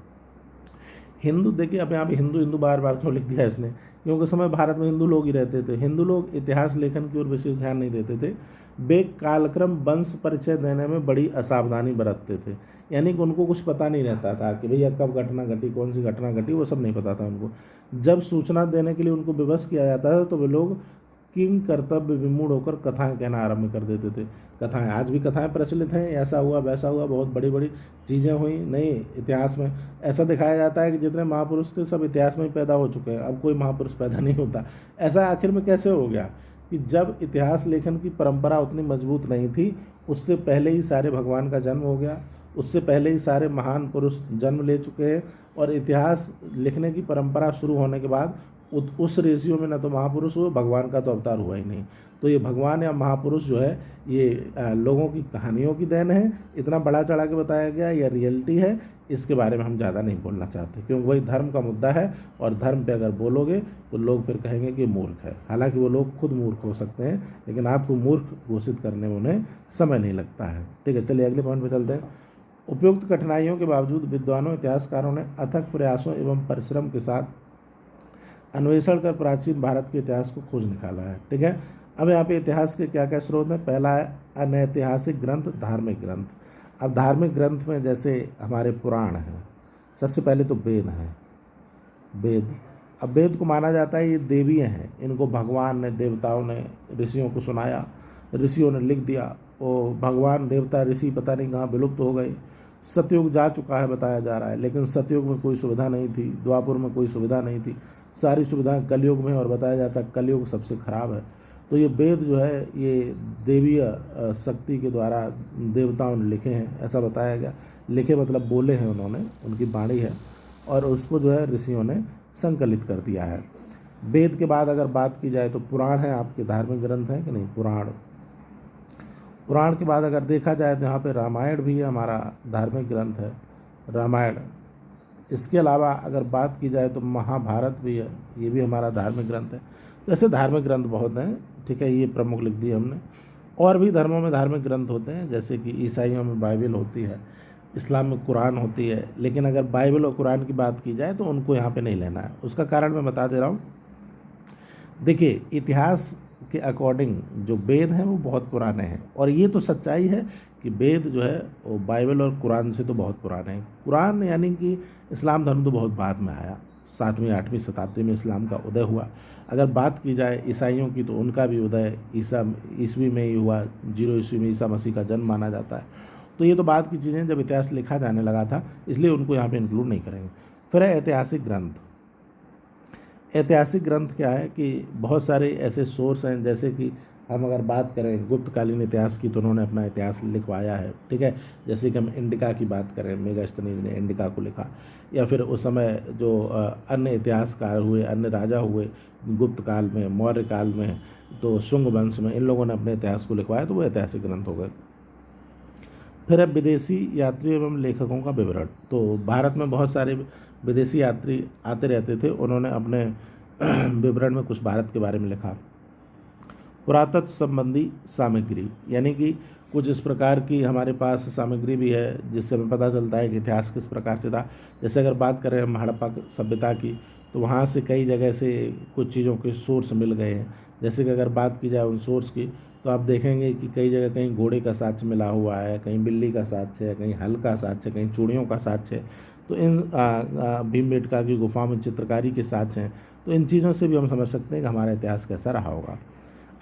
हिंदू, देखिए अब यहाँ पे हिंदू हिंदू बार बार क्यों लिख दिया इसने, क्योंकि उस समय भारत में हिंदू लोग ही रहते थे। हिंदू लोग इतिहास लेखन की ओर विशेष ध्यान नहीं देते थे। वे कालक्रम वंश परिचय देने में बड़ी असावधानी बरतते थे। यानी कि उनको कुछ पता नहीं रहता था कि भैया कब घटना घटी, कौन सी घटना घटी, वो सब नहीं पता था उनको। जब सूचना देने के लिए उनको विवश किया जाता था तो वे लोग किंग कर्तव्य विमूढ़ होकर कथाएं कहना आरंभ कर देते थे। कथाएं, आज भी कथाएं प्रचलित हैं, ऐसा हुआ वैसा हुआ, बहुत बड़ी बड़ी चीज़ें हुई। नहीं, इतिहास में ऐसा दिखाया जाता है कि जितने महापुरुष थे सब इतिहास में ही पैदा हो चुके हैं, अब कोई महापुरुष पैदा नहीं होता। ऐसा आखिर में कैसे हो गया कि जब इतिहास लेखन की परंपरा उतनी मजबूत नहीं थी, उससे पहले ही सारे भगवान का जन्म हो गया, उससे पहले ही सारे महान पुरुष जन्म ले चुके हैं। और इतिहास लिखने की परंपरा शुरू होने के बाद उस रेशियो में न तो महापुरुष हुए, भगवान का तो अवतार हुआ ही नहीं। तो ये भगवान या महापुरुष जो है ये लोगों की कहानियों की देन है। इतना बड़ा चढ़ा के बताया गया, यह रियलिटी है, इसके बारे में हम ज़्यादा नहीं बोलना चाहते, क्योंकि वही धर्म का मुद्दा है और धर्म पे अगर बोलोगे तो लोग फिर कहेंगे कि मूर्ख है। हालांकि वो लोग खुद मूर्ख हो सकते हैं, लेकिन आपको मूर्ख घोषित करने में उन्हें समय नहीं लगता है, ठीक है। चलिए अगले पॉइंट पे चलते हैं। उपयुक्त कठिनाइयों के बावजूद विद्वानों इतिहासकारों ने अथक प्रयासों एवं परिश्रम के साथ अन्वेषण कर प्राचीन भारत के इतिहास को खोज निकाला है। ठीक है, अब यहाँ पे इतिहास के क्या क्या स्रोत हैं। पहला है अनैतिहासिक ग्रंथ, धार्मिक ग्रंथ। अब धार्मिक ग्रंथ में जैसे हमारे पुराण हैं, सबसे पहले तो वेद हैं। वेद, अब वेद को माना जाता है ये देवीय हैं, इनको भगवान ने, देवताओं ने ऋषियों को सुनाया, ऋषियों ने लिख दिया, वो भगवान देवता ऋषि पता नहीं कहाँ विलुप्त हो गए। सतयुग जा चुका है बताया जा रहा है, लेकिन सतयुग में कोई सुविधा नहीं थी, द्वापुर में कोई सुविधा नहीं थी, सारी सुविधाएं कलयुग में, और बताया जाता है कलयुग सबसे खराब है। तो ये वेद जो है ये देवीय शक्ति के द्वारा देवताओं ने लिखे हैं, ऐसा बताया गया। लिखे मतलब बोले हैं उन्होंने, उनकी वाणी है, और उसको जो है ऋषियों ने संकलित कर दिया है। वेद के बाद अगर बात की जाए तो पुराण है, आपके धार्मिक ग्रंथ हैं कि नहीं, पुराण। पुराण के बाद अगर देखा जाए तो यहाँ पे रामायण भी हमारा धार्मिक ग्रंथ है, रामायण। इसके अलावा अगर बात की जाए तो महाभारत भी है, ये भी हमारा धार्मिक ग्रंथ है। तो ऐसे धार्मिक ग्रंथ बहुत हैं। ठीक है, ये प्रमुख लिख दिए हमने। और भी धर्मों में धार्मिक ग्रंथ होते हैं, जैसे कि ईसाइयों में बाइबल होती है, इस्लाम में कुरान होती है। लेकिन अगर बाइबल और कुरान की बात की जाए तो उनको यहाँ पे नहीं लेना है। उसका कारण मैं बता दे रहा हूँ। देखिए, इतिहास के अकॉर्डिंग जो वेद हैं वो बहुत पुराने हैं, और ये तो सच्चाई है कि वेद जो है वो बाइबल और कुरान से तो बहुत पुराने हैं। कुरान यानी कि इस्लाम धर्म तो बहुत बाद में आया, 7वीं 8वीं शताब्दी में इस्लाम का उदय हुआ। अगर बात की जाए ईसाइयों की तो उनका भी उदय ईस्वी में ही हुआ, 0 ईस्वी में ईसा मसीह का जन्म माना जाता है। तो ये तो बाद की चीज़ें, जब इतिहास लिखा जाने लगा था, इसलिए उनको यहाँ पे इंक्लूड नहीं करेंगे। फिर है ऐतिहासिक ग्रंथ। ऐतिहासिक ग्रंथ क्या है कि बहुत सारे ऐसे सोर्स हैं, जैसे कि हम अगर बात करें गुप्तकालीन इतिहास की तो उन्होंने अपना इतिहास लिखवाया है। ठीक है, जैसे कि हम इंडिका की बात करें, मेगास्थनीज ने इंडिका को लिखा, या फिर उस समय जो अन्य इतिहासकार हुए, अन्य राजा हुए गुप्त काल में, मौर्य काल में, तो शुंग वंश में, इन लोगों ने अपने इतिहास को लिखवाया, तो वो ऐतिहासिक ग्रंथ हो गए। फिर है विदेशी यात्रियों एवं लेखकों का विवरण। तो भारत में बहुत सारे विदेशी यात्री आते रहते थे, उन्होंने अपने विवरण में कुछ भारत के बारे में लिखा। पुरातत्व संबंधी सामग्री, यानी कि कुछ इस प्रकार की हमारे पास सामग्री भी है जिससे हमें पता चलता है कि इतिहास किस प्रकार से था। जैसे अगर बात करें हम हड़प्पा सभ्यता की, तो वहाँ से कई जगह से कुछ चीज़ों के सोर्स मिल गए हैं। जैसे कि अगर बात की जाए उन सोर्स की, तो आप देखेंगे कि कई जगह कहीं घोड़े का साक्ष्य मिला हुआ है, कहीं बिल्ली का साक्ष्य है, कहीं हल का साक्ष्य है, कहीं चूड़ियों का साक्ष्य है। तो इन भीमबेटका की गुफा में चित्रकारी के साक्ष्य हैं। तो इन चीज़ों से भी हम समझ सकते हैं कि हमारा इतिहास कैसा रहा होगा।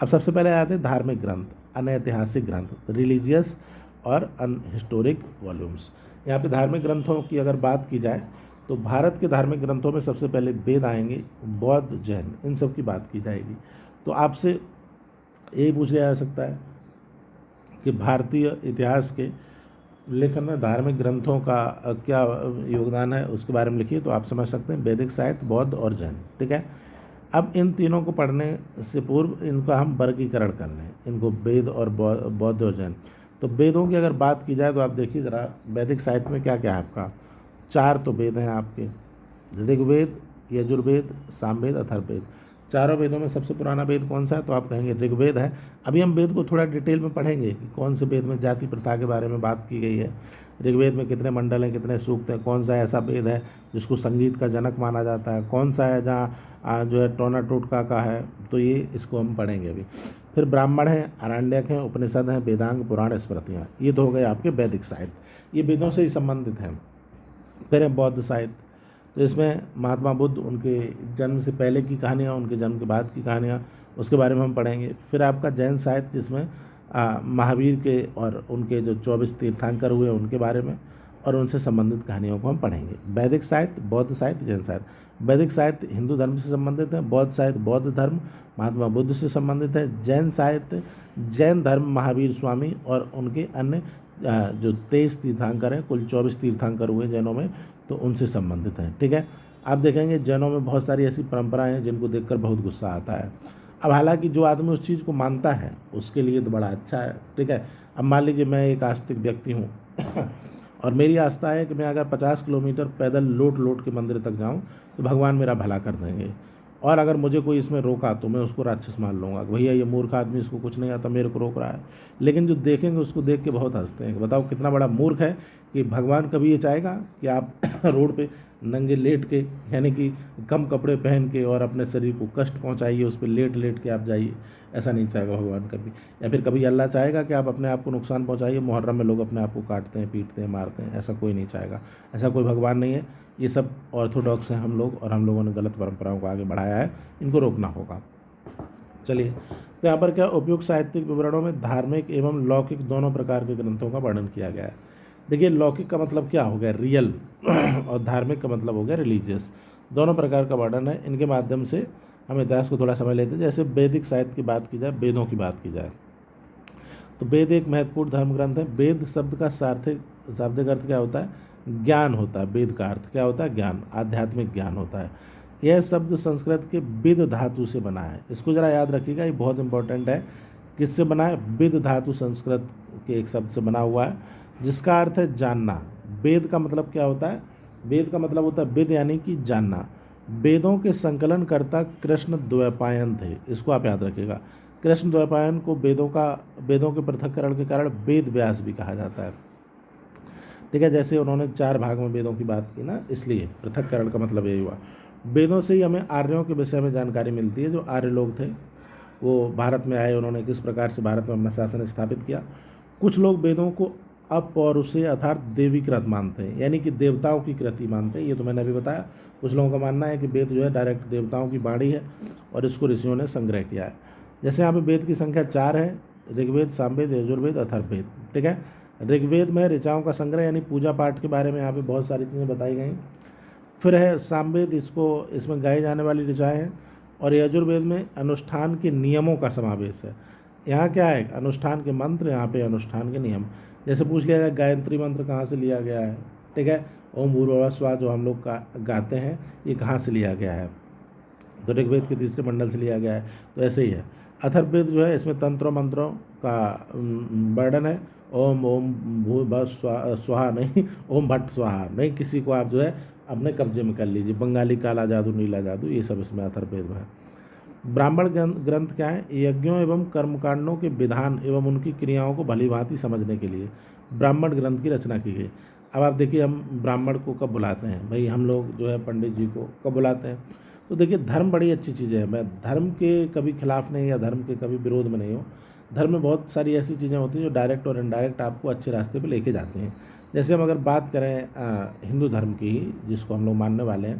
अब सबसे पहले आते हैं धार्मिक ग्रंथ, अनैतिहासिक ग्रंथ, रिलीजियस और अनहिस्टोरिक वॉल्यूम्स। यहाँ पे धार्मिक ग्रंथों की अगर बात की जाए तो भारत के धार्मिक ग्रंथों में सबसे पहले वेद आएंगे, बौद्ध, जैन, इन सब की बात की जाएगी। तो आपसे यही पूछ लिया जा सकता है कि भारतीय इतिहास के लेखन में धार्मिक ग्रंथों का क्या योगदान है, उसके बारे में लिखिए। तो आप समझ सकते हैं वैदिक साहित्य, बौद्ध और जैन। ठीक है, अब इन तीनों को पढ़ने से पूर्व इनका हम वर्गीकरण कर लें, इनको वेद और बौद्ध और जैन। तो वेदों की अगर बात की जाए तो आप देखिए ज़रा, वैदिक साहित्य में क्या क्या है आपका। 4 तो वेद हैं आपके, ऋग्वेद, यजुर्वेद, सामवेद, अथर्ववेद। चारों वेदों में सबसे पुराना वेद कौन सा है, तो आप कहेंगे ऋग्वेद है। अभी हम वेद को थोड़ा डिटेल में पढ़ेंगे कि कौन से वेद में जाति प्रथा के बारे में बात की गई है, ऋग्वेद में कितने मंडल हैं, कितने सूक्त हैं, कौन सा ऐसा वेद है जिसको संगीत का जनक माना जाता है, कौन सा है जहाँ जो है टोना टोटका का है। तो ये इसको हम पढ़ेंगे अभी। फिर ब्राह्मण हैं, आरण्यक हैं, उपनिषद हैं, वेदांग, पुराण, स्मृतियाँ। ये तो हो गए आपके वैदिक साहित्य, ये वेदों से ही संबंधित हैं। फिर है बौद्ध साहित्य, तो इसमें महात्मा बुद्ध, उनके जन्म से पहले की कहानियाँ, उनके जन्म के बाद की कहानियाँ, उसके बारे में हम पढ़ेंगे। फिर आपका जैन साहित्य, जिसमें महावीर के और उनके जो 24 तीर्थंकर हुए उनके बारे में और उनसे संबंधित कहानियों को हम पढ़ेंगे। वैदिक साहित्य, बौद्ध साहित्य, जैन साहित्य। वैदिक साहित्य हिंदू धर्म से संबंधित है, बौद्ध साहित्य बौद्ध धर्म महात्मा बुद्ध से संबंधित है, जैन साहित्य जैन धर्म महावीर स्वामी और उनके अन्य जो 23 तीर्थंकर हैं, कुल 24 तीर्थंकर हुए जैनों में, तो उनसे संबंधित हैं। ठीक है, आप देखेंगे जैनों में बहुत सारी ऐसी परंपराएं हैं जिनको देखकर बहुत गुस्सा आता है। अब हालांकि जो आदमी उस चीज़ को मानता है उसके लिए तो बड़ा अच्छा है। ठीक है, अब मान लीजिए मैं एक आस्तिक व्यक्ति हूँ और मेरी आस्था है कि मैं अगर 50 किलोमीटर पैदल लौट के मंदिर तक जाऊँ तो भगवान मेरा भला कर देंगे। और अगर मुझे कोई इसमें रोका तो मैं उसको राक्षस मान लूँगा कि भैया ये मूर्ख आदमी, इसको कुछ नहीं आता, मेरे को रोक रहा है। लेकिन जो देखेंगे उसको देख के बहुत हंसते हैं कि बताओ कितना बड़ा मूर्ख है कि भगवान कभी ये चाहेगा कि आप रोड पे नंगे लेट के, यानी कि कम कपड़े पहन के और अपने शरीर को कष्ट पहुंचाइए, उस पर लेट लेट के आप जाइए। ऐसा नहीं चाहेगा भगवान कभी। या फिर कभी अल्लाह चाहेगा कि आप अपने आप को नुकसान पहुंचाइए। मुहर्रम में लोग अपने आप को काटते हैं, पीटते हैं, मारते हैं, ऐसा कोई नहीं चाहेगा। ऐसा कोई भगवान नहीं है। ये सब ऑर्थोडॉक्स हैं हम लोग, और हम लोगों ने गलत परंपराओं को आगे बढ़ाया है, इनको रोकना होगा। चलिए, तो यहाँ पर क्या उपयुक्त साहित्यिक विवरणों में धार्मिक एवं लौकिक दोनों प्रकार के ग्रंथों का वर्णन किया गया है। देखिए, लौकिक का मतलब क्या हो गया, रियल, और धार्मिक का मतलब हो गया रिलीजियस। दोनों प्रकार का वर्णन है। इनके माध्यम से हम इतिहास को थोड़ा समझ लेते हैं। जैसे वैदिक साहित्य की बात की जाए, वेदों की बात की जाए, तो वेद एक महत्वपूर्ण धर्म ग्रंथ है। वेद शब्द का शाब्दिक अर्थ क्या होता है, ज्ञान होता है। वेद का अर्थ क्या होता है, ज्ञान, आध्यात्मिक ज्ञान होता है। यह शब्द संस्कृत के विद धातु से बना है। इसको जरा याद रखिएगा, ये बहुत इंपॉर्टेंट है। किससे बना है, विद धातु संस्कृत के एक शब्द से बना हुआ है, जिसका अर्थ है जानना। वेद का मतलब क्या होता है, वेद का मतलब होता है विद यानी कि जानना। वेदों के संकलनकर्ता कृष्ण द्वैपायन थे, इसको आप याद रखिएगा। कृष्ण द्वैपायन को वेदों के पृथक्करण के कारण वेद व्यास भी कहा जाता है। ठीक है, जैसे उन्होंने 4 भाग में वेदों की बात की ना, इसलिए पृथक्करण का मतलब यही हुआ। वेदों से ही हमें आर्यों के विषय में जानकारी मिलती है। जो आर्य लोग थे वो भारत में आए, उन्होंने किस प्रकार से भारत में अपना शासन स्थापित किया। कुछ लोग वेदों को अपौरुषेय अर्थात देवी कृत मानते हैं, यानी कि देवताओं की कृति मानते हैं। ये तो मैंने अभी बताया। कुछ लोगों का मानना है कि वेद जो है डायरेक्ट देवताओं की वाणी है और इसको ऋषियों ने संग्रह किया है। जैसे यहाँ पे वेद की संख्या 4 है, ऋग्वेद, सामवेद, यजुर्वेद, अथर्ववेद। ठीक है, ऋग्वेद में ऋचाओं का संग्रह यानी पूजा पाठ के बारे में यहाँ पे बहुत सारी चीज़ें बताई गई। फिर है सामवेद, इसमें गाई जाने वाली ऋचाएँ हैं। और यजुर्वेद में अनुष्ठान के नियमों का समावेश है। यहाँ क्या है, अनुष्ठान के मंत्र, यहाँ पे अनुष्ठान के नियम। जैसे पूछ लिया जाए गायत्री मंत्र कहाँ से लिया गया है। ठीक है, ओम भूर्भुवः स्वः जो हम लोग गाते हैं, ये कहाँ से लिया गया है, तो ऋग्वेद के 3रे मंडल से लिया गया है। तो ऐसे ही है। अथर्ववेद जो है, इसमें तंत्रों मंत्रों का वर्णन है। ओम ओम भूर्भुवः स्वाहा नहीं, ओम भट्ट स्वाहा नहीं, किसी को आप जो है अपने कब्जे में कर लीजिए। बंगाली काला जादू, नीला जादू, ये सब इसमें अथर्ववेद में है। ब्राह्मण ग्रंथ क्या है, यज्ञों एवं कर्मकांडों के विधान एवं उनकी क्रियाओं को भलीभांति समझने के लिए ब्राह्मण ग्रंथ की रचना की गई। अब आप देखिए, हम ब्राह्मण को कब बुलाते हैं भाई, हम लोग जो है पंडित जी को कब बुलाते हैं। तो देखिए, धर्म बड़ी अच्छी चीज़ है। मैं धर्म के कभी खिलाफ नहीं या धर्म के कभी विरोध में नहीं हूँ। धर्म में बहुत सारी ऐसी चीज़ें होती हैं जो डायरेक्ट और इनडायरेक्ट आपको अच्छे रास्ते पे लेके जाते हैं। जैसे हम अगर बात करें हिंदू धर्म की ही, जिसको हम लोग मानने वाले हैं,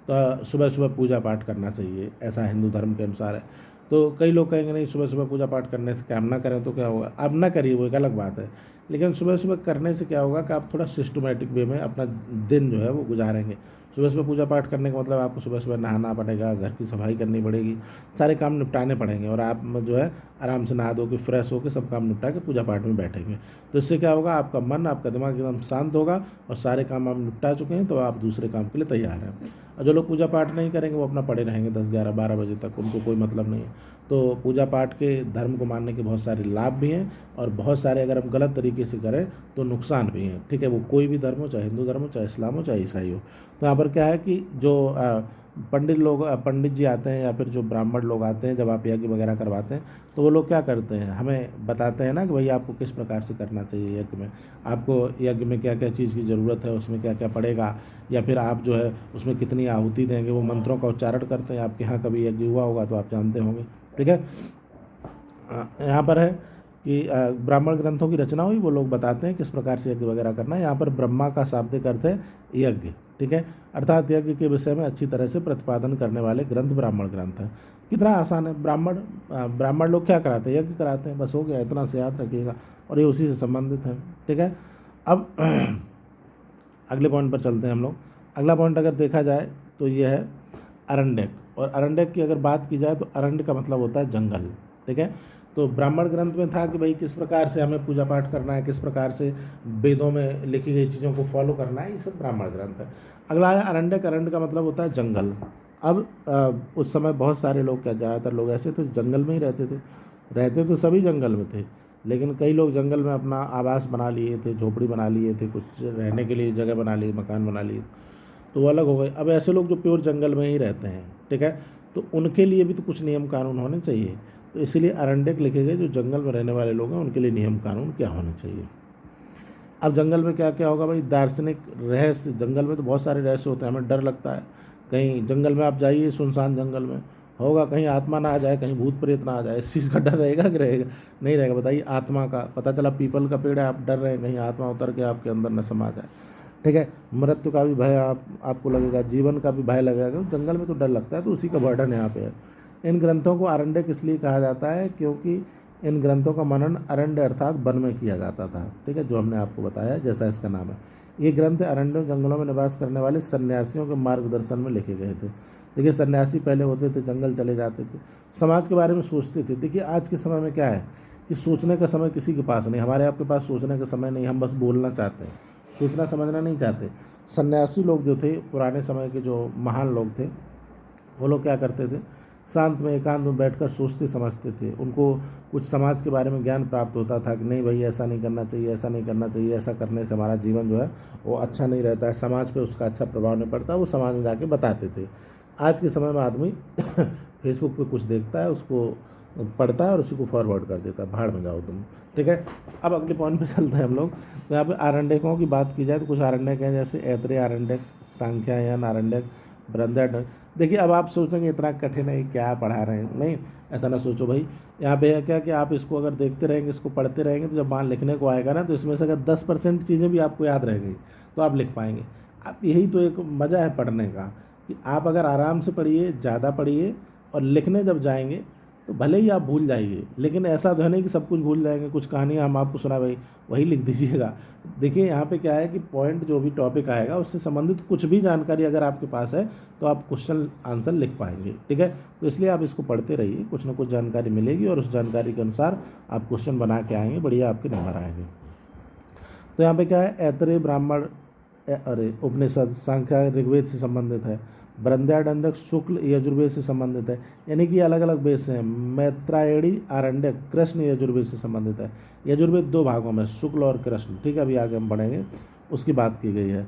तो सुबह सुबह पूजा पाठ करना चाहिए, ऐसा हिंदू धर्म के अनुसार है। तो कई लोग कहेंगे नहीं, सुबह सुबह पूजा पाठ करने से क्या, हम ना करें तो क्या होगा। आप ना करिए, वो एक अलग बात है। लेकिन सुबह सुबह करने से क्या होगा कि आप थोड़ा सिस्टमेटिक वे में अपना दिन जो है वो गुजारेंगे। सुबह सुबह पूजा पाठ करने का मतलब आपको सुबह सुबह नहाना पड़ेगा, घर की सफाई करनी पड़ेगी, सारे काम निपटाने पड़ेंगे, और आप जो है आराम से नहा धो के फ्रेश होकर सब काम निपटा के पूजा पाठ में बैठेंगे। तो इससे क्या होगा, आपका मन, आपका दिमाग एकदम शांत होगा, और सारे काम आप निपटा चुके हैं तो आप दूसरे काम के लिए तैयार हैं। और जो लोग पूजा पाठ नहीं करेंगे वो अपना पड़े रहेंगे 10, 11, 12 बजे तक, उनको कोई मतलब नहीं है। तो पूजा पाठ के धर्म को मानने के बहुत सारे लाभ भी हैं, और बहुत सारे अगर हम गलत तरीके से करें तो नुकसान भी हैं। ठीक है, वो कोई भी धर्म हो, चाहे हिंदू धर्म हो, चाहे इस्लाम हो, चाहे ईसाई हो। तो यहाँ पर क्या है कि जो पंडित जी आते हैं या फिर जो ब्राह्मण लोग आते हैं, जब आप यज्ञ वगैरह करवाते हैं तो वो लोग क्या करते हैं, हमें बताते हैं ना कि भाई आपको किस प्रकार से करना चाहिए यज्ञ में, आपको यज्ञ में क्या क्या चीज़ की ज़रूरत है, उसमें क्या क्या पड़ेगा, या फिर आप जो है उसमें कितनी आहुति देंगे, वो मंत्रों का उच्चारण करते हैं। आपके यहाँ कभी यज्ञ हुआ होगा तो आप जानते होंगे। ठीक है, यहाँ पर है कि ब्राह्मण ग्रंथों की रचना हुई, वो लोग बताते हैं किस प्रकार से यज्ञ वगैरह करना है। यहाँ पर ब्रह्मा का शाब्दिक अर्थ है यज्ञ। ठीक है, अर्थात यज्ञ के विषय में अच्छी तरह से प्रतिपादन करने वाले ग्रंथ ब्राह्मण ग्रंथ हैं। कितना आसान है। ब्राह्मण लोग क्या कराते हैं, यज्ञ कराते हैं, बस हो गया, इतना से याद रखिएगा, और ये उसी से संबंधित है। ठीक है, अब अगले पॉइंट पर चलते हैं हम लोग। अगला पॉइंट अगर देखा जाए तो ये है अरण्यक। और अरण्यक की अगर बात की जाए तो अरण्य का मतलब होता है जंगल। ठीक है, तो ब्राह्मण ग्रंथ में था कि भाई किस प्रकार से हमें पूजा पाठ करना है, किस प्रकार से वेदों में लिखी गई चीज़ों को फॉलो करना है, ये सब ब्राह्मण ग्रंथ है। अगला है अरण्यक। अरण्य का मतलब होता है जंगल। अब उस समय बहुत सारे लोग, क्या ज़्यादातर लोग ऐसे थे जंगल में ही रहते तो सभी जंगल में थे, लेकिन कई लोग जंगल में अपना आवास बना लिए थे, झोपड़ी बना लिए थे, कुछ रहने के लिए जगह बना ली, मकान बना लिए, तो वो अलग हो गए। अब ऐसे लोग जो प्योर जंगल में ही रहते हैं, ठीक है, तो उनके लिए भी तो कुछ नियम कानून होने चाहिए। तो इसीलिए आरण्यक लिखे गए, जो जंगल में रहने वाले लोग हैं उनके लिए नियम कानून क्या होने चाहिए। अब जंगल में क्या क्या होगा भाई, दार्शनिक रहस्य, जंगल में तो बहुत सारे रहस्य होते हैं, हमें डर लगता है। कहीं जंगल में आप जाइए, सुनसान जंगल में होगा, कहीं आत्मा ना आ जाए, कहीं भूत प्रेत ना आ जाए, इस चीज़ का डर रहेगा कि रहेगा नहीं रहेगा बताइए। आत्मा का पता चला पीपल का पेड़ है, आप डर रहे हैं कहीं आत्मा उतर के आपके अंदर न समा जाए, ठीक है। मृत्यु का भी भय आपको लगेगा, जीवन का भी भय लगेगा, जंगल में तो डर लगता है, तो उसी का वर्णन यहाँ पे है। इन ग्रंथों को आरण्यक इसलिए कहा जाता है क्योंकि इन ग्रंथों का मनन अरण्य अर्थात वन में किया जाता था, ठीक है, जो हमने आपको बताया जैसा इसका नाम है। ये ग्रंथ अरण्यों जंगलों में निवास करने वाले सन्यासियों के मार्गदर्शन में लिखे गए थे। देखिए सन्यासी पहले होते थे, जंगल चले जाते थे, समाज के बारे में सोचते थे। देखिए आज के समय में क्या है कि सोचने का समय किसी के पास नहीं, हमारे आपके पास सोचने का समय नहीं, हम बस बोलना चाहते हैं, सोचना समझना नहीं चाहते। सन्यासी लोग जो थे, पुराने समय के जो महान लोग थे, वो लोग क्या करते थे, शांत में एकांत में बैठकर सोचते समझते थे। उनको कुछ समाज के बारे में ज्ञान प्राप्त होता था कि नहीं भाई ऐसा नहीं करना चाहिए, ऐसा नहीं करना चाहिए, ऐसा करने से हमारा जीवन जो है वो अच्छा नहीं रहता है, समाज पे उसका अच्छा प्रभाव नहीं पड़ता, वो समाज में जाके बताते थे। आज के समय में आदमी फेसबुक पे कुछ देखता है, उसको पढ़ता है और उसी को फॉरवर्ड कर देता है, भाड़ में जाओ तुम, ठीक है। अब अगले पॉइंट पे चलते हैं हम लोग। तो यहाँ पे आरण्यकों की बात की जाए तो कुछ आरण्यक हैं, जैसे ऐत्रेय आरण्यक, सांख्यायन आरण्यक, बृहदारण्यक। देखिए अब आप सोचेंगे इतना कठिन है क्या पढ़ा रहे हैं, नहीं ऐसा ना सोचो भाई। यहाँ पे है क्या कि आप इसको अगर देखते रहेंगे, इसको पढ़ते रहेंगे, तो जब मान लिखने को आएगा ना, तो इसमें से अगर 10% चीज़ें भी आपको याद रह गई तो आप लिख पाएंगे। अब यही तो एक मज़ा है पढ़ने का, कि आप अगर आराम से पढ़िए, ज़्यादा पढ़िए, और लिखने जब जाएंगे तो भले ही आप भूल जाइए, लेकिन ऐसा तो है नहीं कि सब कुछ भूल जाएंगे। कुछ कहानियाँ हम आपको सुना भाई वही लिख दीजिएगा। देखिए यहाँ पे क्या है कि पॉइंट जो भी टॉपिक आएगा उससे संबंधित कुछ भी जानकारी अगर आपके पास है तो आप क्वेश्चन आंसर लिख पाएंगे, ठीक है। तो इसलिए आप इसको पढ़ते रहिए, कुछ ना कुछ जानकारी मिलेगी और उस जानकारी के अनुसार आप क्वेश्चन बना के आएंगे, बढ़िया आपके नंबर आएंगे। तो यहाँ पे क्या है, ऐतरेय ब्राह्मण उपनिषद सांख्य ऋग्वेद से संबंधित है, बृहदारण्यक शुक्ल यजुर्वेद से संबंधित है, यानी कि अलग अलग वेद से हैं। मैत्रायणी आरण्यक कृष्ण यजुर्वेद से संबंधित है। यजुर्वेद 2 भागों में, शुक्ल और कृष्ण, ठीक है, अभी आगे हम पढ़ेंगे, उसकी बात की गई है।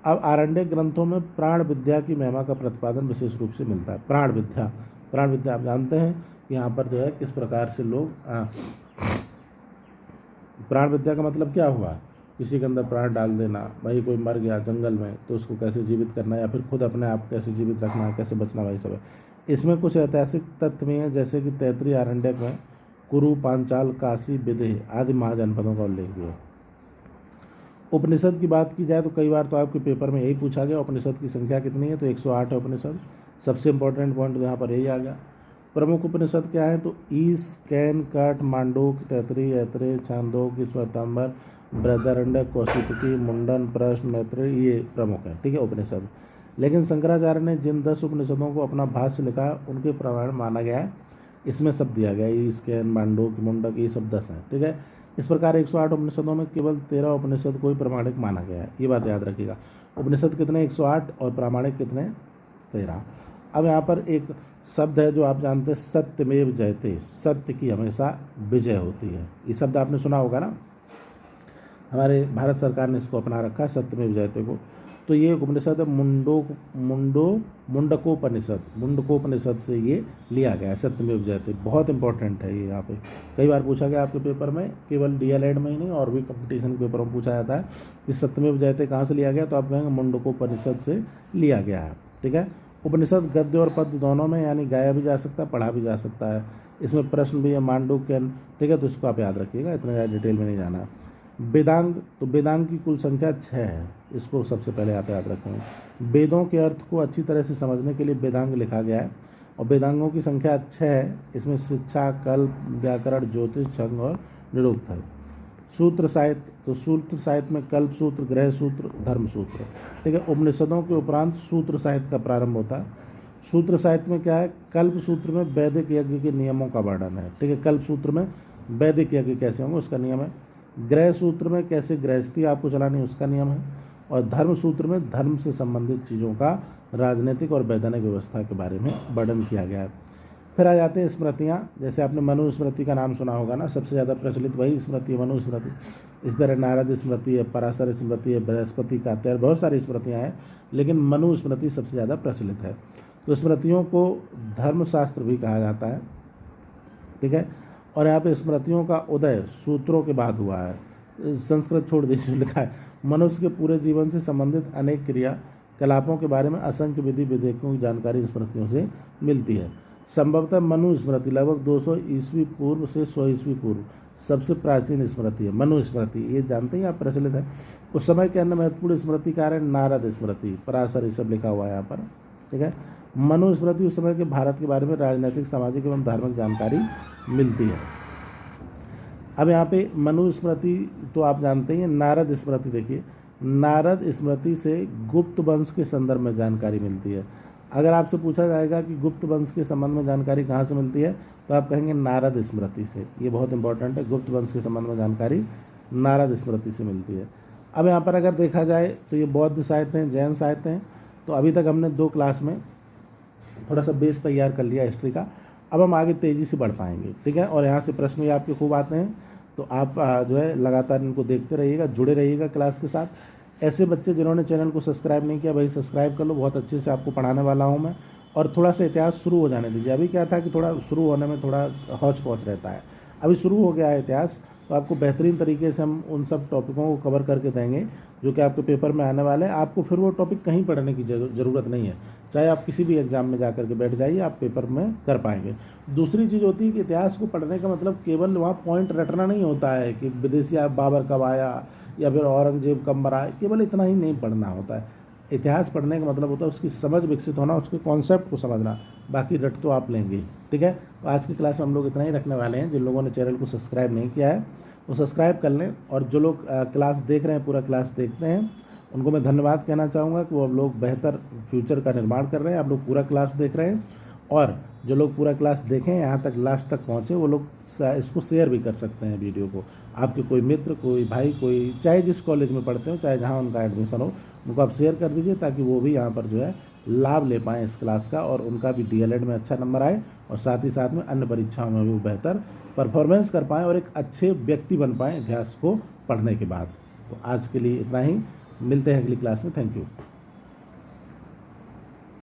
अब आरण्यक ग्रंथों में प्राण विद्या की महिमा का प्रतिपादन विशेष रूप से मिलता है। प्राण विद्या आप जानते हैं कि यहाँ पर जो है किस प्रकार से लोग प्राण विद्या का मतलब क्या हुआ, किसी के अंदर प्राण डाल देना, भाई कोई मर गया जंगल में तो उसको कैसे जीवित करना, या फिर खुद अपने आप कैसे जीवित रखना है, कैसे बचना, भाई सब है। इसमें कुछ ऐतिहासिक तथ्य भी हैं, जैसे कि तैतरीय आरण्यक में कुरु, पांचाल, काशी, विदेह आदि महाजनपदों का उल्लेख भी है। उपनिषद की बात की जाए तो कई बार तो आपके पेपर में यही पूछा गया, उपनिषद की संख्या कितनी है, तो 108 है उपनिषद। सबसे इंपॉर्टेंट पॉइंट यहाँ पर यही आ गया। प्रमुख उपनिषद क्या है, तो ईश, कैन, कट, मांडूक, तैतरीय, ऐतरेय, छांदोग्य, श्वेतांबर, बृहदारण्यक, कौशिकी, मुंडन, प्रश्न, मैत्रेय, ये प्रमुख है, ठीक है, उपनिषद। लेकिन शंकराचार्य ने जिन 10 उपनिषदों को अपना भाष्य लिखा उनके प्रमाण माना गया है, इसमें सब दिया गया है, ईश, कैन, मांडूक, मुंडक, ये सब 10 हैं, ठीक है। इस प्रकार 108 उपनिषदों में केवल 13 उपनिषद को ही प्रमाणिक माना गया है, ये बात याद रखिएगा। उपनिषद कितने, 108, और प्रामाणिक कितने, 13। अब यहाँ पर एक शब्द है जो आप जानते हैं, सत्यमेव जयते, सत्य की हमेशा विजय होती है। ये शब्द आपने सुना होगा ना, हमारे भारत सरकार ने इसको अपना रखा है, सत्यमेव जयते को। तो ये उपनिषद है मुंडकोपनिषद से ये लिया गया है, सत्यमेव जयते, बहुत इंपॉर्टेंट है ये। यहाँ पे कई बार पूछा गया आपके पेपर में, केवल डीएलएड में ही नहीं और भी कंपटीशन के पेपरों में पूछा जाता है कि सत्यमेव जयते कहाँ से लिया गया, तो आप कहेंगे मुंडकोपनिषद से लिया गया है, ठीक है। उपनिषद गद्य और पद्य दोनों में, यानी गाया भी जा सकता है, पढ़ा भी जा सकता है। इसमें प्रश्न भी है, मांडूक्य, ठीक है, तो इसको आप याद रखिएगा, इतना ज़्यादा डिटेल में नहीं जाना। वेदांग, तो वेदांग की कुल संख्या 6 है, इसको सबसे पहले आप याद रखेंगे। वेदों के अर्थ को अच्छी तरह से समझने के लिए वेदांग लिखा गया है, और वेदांगों की संख्या 6 है। इसमें शिक्षा, कल्प, व्याकरण, ज्योतिष, छंद और निरुक्त है। सूत्र साहित्य, तो सूत्र साहित्य में कल्प सूत्र, गृह सूत्र, धर्म सूत्र, ठीक है। उपनिषदों के उपरांत सूत्र साहित्य का प्रारंभ होता है। सूत्र साहित्य में क्या है, कल्प सूत्र में वैदिक यज्ञ के नियमों का वर्णन है, ठीक है। कल्प सूत्र में वैदिक यज्ञ कैसे होंगे उसका नियम है। गृह सूत्र में कैसे गृहस्थी आपको चलानी उसका नियम है। और धर्म सूत्र में धर्म से संबंधित चीज़ों का राजनीतिक और वैधानिक व्यवस्था के बारे में वर्णन किया गया है। फिर आ जाते हैं स्मृतियाँ, जैसे आपने मनुस्मृति का नाम सुना होगा ना, सबसे ज़्यादा प्रचलित वही स्मृति है, मनुस्मृति। इस तरह नारद स्मृति है, पराशर स्मृति है, बृहस्पति का, बहुत सारी स्मृतियाँ हैं, लेकिन मनुस्मृति सबसे ज़्यादा प्रचलित है। तो स्मृतियों को धर्मशास्त्र भी कहा जाता है, ठीक है। और यहाँ पे स्मृतियों का उदय सूत्रों के बाद हुआ है। संस्कृत छोड़ दीजिए, लिखा है मनुष्य के पूरे जीवन से संबंधित अनेक क्रियाकलापों के बारे में असंख्य विधि विधेयकों की जानकारी स्मृतियों से मिलती है। संभवतः मनु स्मृति लगभग 200 ईस्वी पूर्व से 100 ईस्वी पूर्व सबसे प्राचीन स्मृति है। मनु स्मृति, ये जानते ही आप, प्रचलित है। उस समय के अन्य महत्वपूर्ण स्मृतिकार है नारद स्मृति, पराशर, ये सब लिखा हुआ है यहाँ पर, ठीक है। मनु स्मृति उस समय के भारत के बारे में राजनीतिक, सामाजिक एवं धार्मिक जानकारी मिलती है। अब यहाँ पे मनु स्मृति तो आप जानते ही हैं। नारद स्मृति देखिए, नारद स्मृति से गुप्त वंश के संदर्भ में जानकारी मिलती है। अगर आपसे पूछा जाएगा कि गुप्त वंश के संबंध में जानकारी कहाँ से मिलती है, तो आप कहेंगे नारद स्मृति से। ये बहुत इंपॉर्टेंट है, गुप्त वंश के संबंध में जानकारी नारद स्मृति से मिलती है। अब यहाँ पर अगर देखा जाए तो ये बौद्ध साहित्य हैं, जैन साहित्य हैं। तो अभी तक हमने 2 क्लास में थोड़ा सा बेस तैयार कर लिया हिस्ट्री का। अब हम आगे तेज़ी से बढ़ पाएंगे, ठीक है। और यहाँ से प्रश्न भी आपके खूब आते हैं, तो आप जो है लगातार इनको देखते रहिएगा, जुड़े रहिएगा क्लास के साथ। ऐसे बच्चे जिन्होंने चैनल को सब्सक्राइब नहीं किया, भाई सब्सक्राइब कर लो, बहुत अच्छे से आपको पढ़ाने वाला हूँ मैं। और थोड़ा सा इतिहास शुरू हो जाने दीजिए। अभी क्या था कि थोड़ा शुरू होने में थोड़ा हौच पौच रहता है, अभी शुरू हो गया है इतिहास, तो आपको बेहतरीन तरीके से हम उन सब टॉपिकों को कवर करके देंगे जो कि आपके पेपर में आने वाले हैं। आपको फिर वो टॉपिक कहीं पढ़ने की ज़रूरत नहीं है, चाहे आप किसी भी एग्जाम में जा करके बैठ जाइए, आप पेपर में कर पाएंगे। दूसरी चीज़ होती है कि इतिहास को पढ़ने का मतलब केवल वहाँ पॉइंट रटना नहीं होता है कि विदेशी बाबर कब आया या फिर औरंगजेब कब मरा, केवल इतना ही नहीं पढ़ना होता है। इतिहास पढ़ने का मतलब होता है उसकी समझ विकसित होना, उसके कॉन्सेप्ट को समझना, बाकी रट तो आप लेंगे, ठीक है। तो आज की क्लास में हम लोग इतना ही रखने वाले हैं। जिन लोगों ने चैनल को सब्सक्राइब नहीं किया है वो सब्सक्राइब कर लें, और जो लोग क्लास देख रहे हैं, पूरा क्लास देखते हैं, उनको मैं धन्यवाद कहना चाहूँगा कि वो अब लोग बेहतर फ्यूचर का निर्माण कर रहे हैं। आप लोग पूरा क्लास देख रहे हैं, और जो लोग पूरा क्लास देखें, यहाँ तक लास्ट तक पहुँचे, वो लोग इसको शेयर भी कर सकते हैं वीडियो को। आपके कोई मित्र, कोई भाई, कोई चाहे जिस कॉलेज में पढ़ते हो, चाहे जहाँ उनका एडमिशन हो, उनको आप शेयर कर दीजिए, ताकि वो भी यहाँ पर जो है लाभ ले पाएँ इस क्लास का, और उनका भी DLED में अच्छा नंबर आए, और साथ ही साथ में अन्य परीक्षाओं में भी वो बेहतर परफॉर्मेंस कर पाएँ और एक अच्छे व्यक्ति बन पाएँ इतिहास को पढ़ने के बाद। तो आज के लिए इतना ही, मिलते हैं अगली क्लास में। Thank you.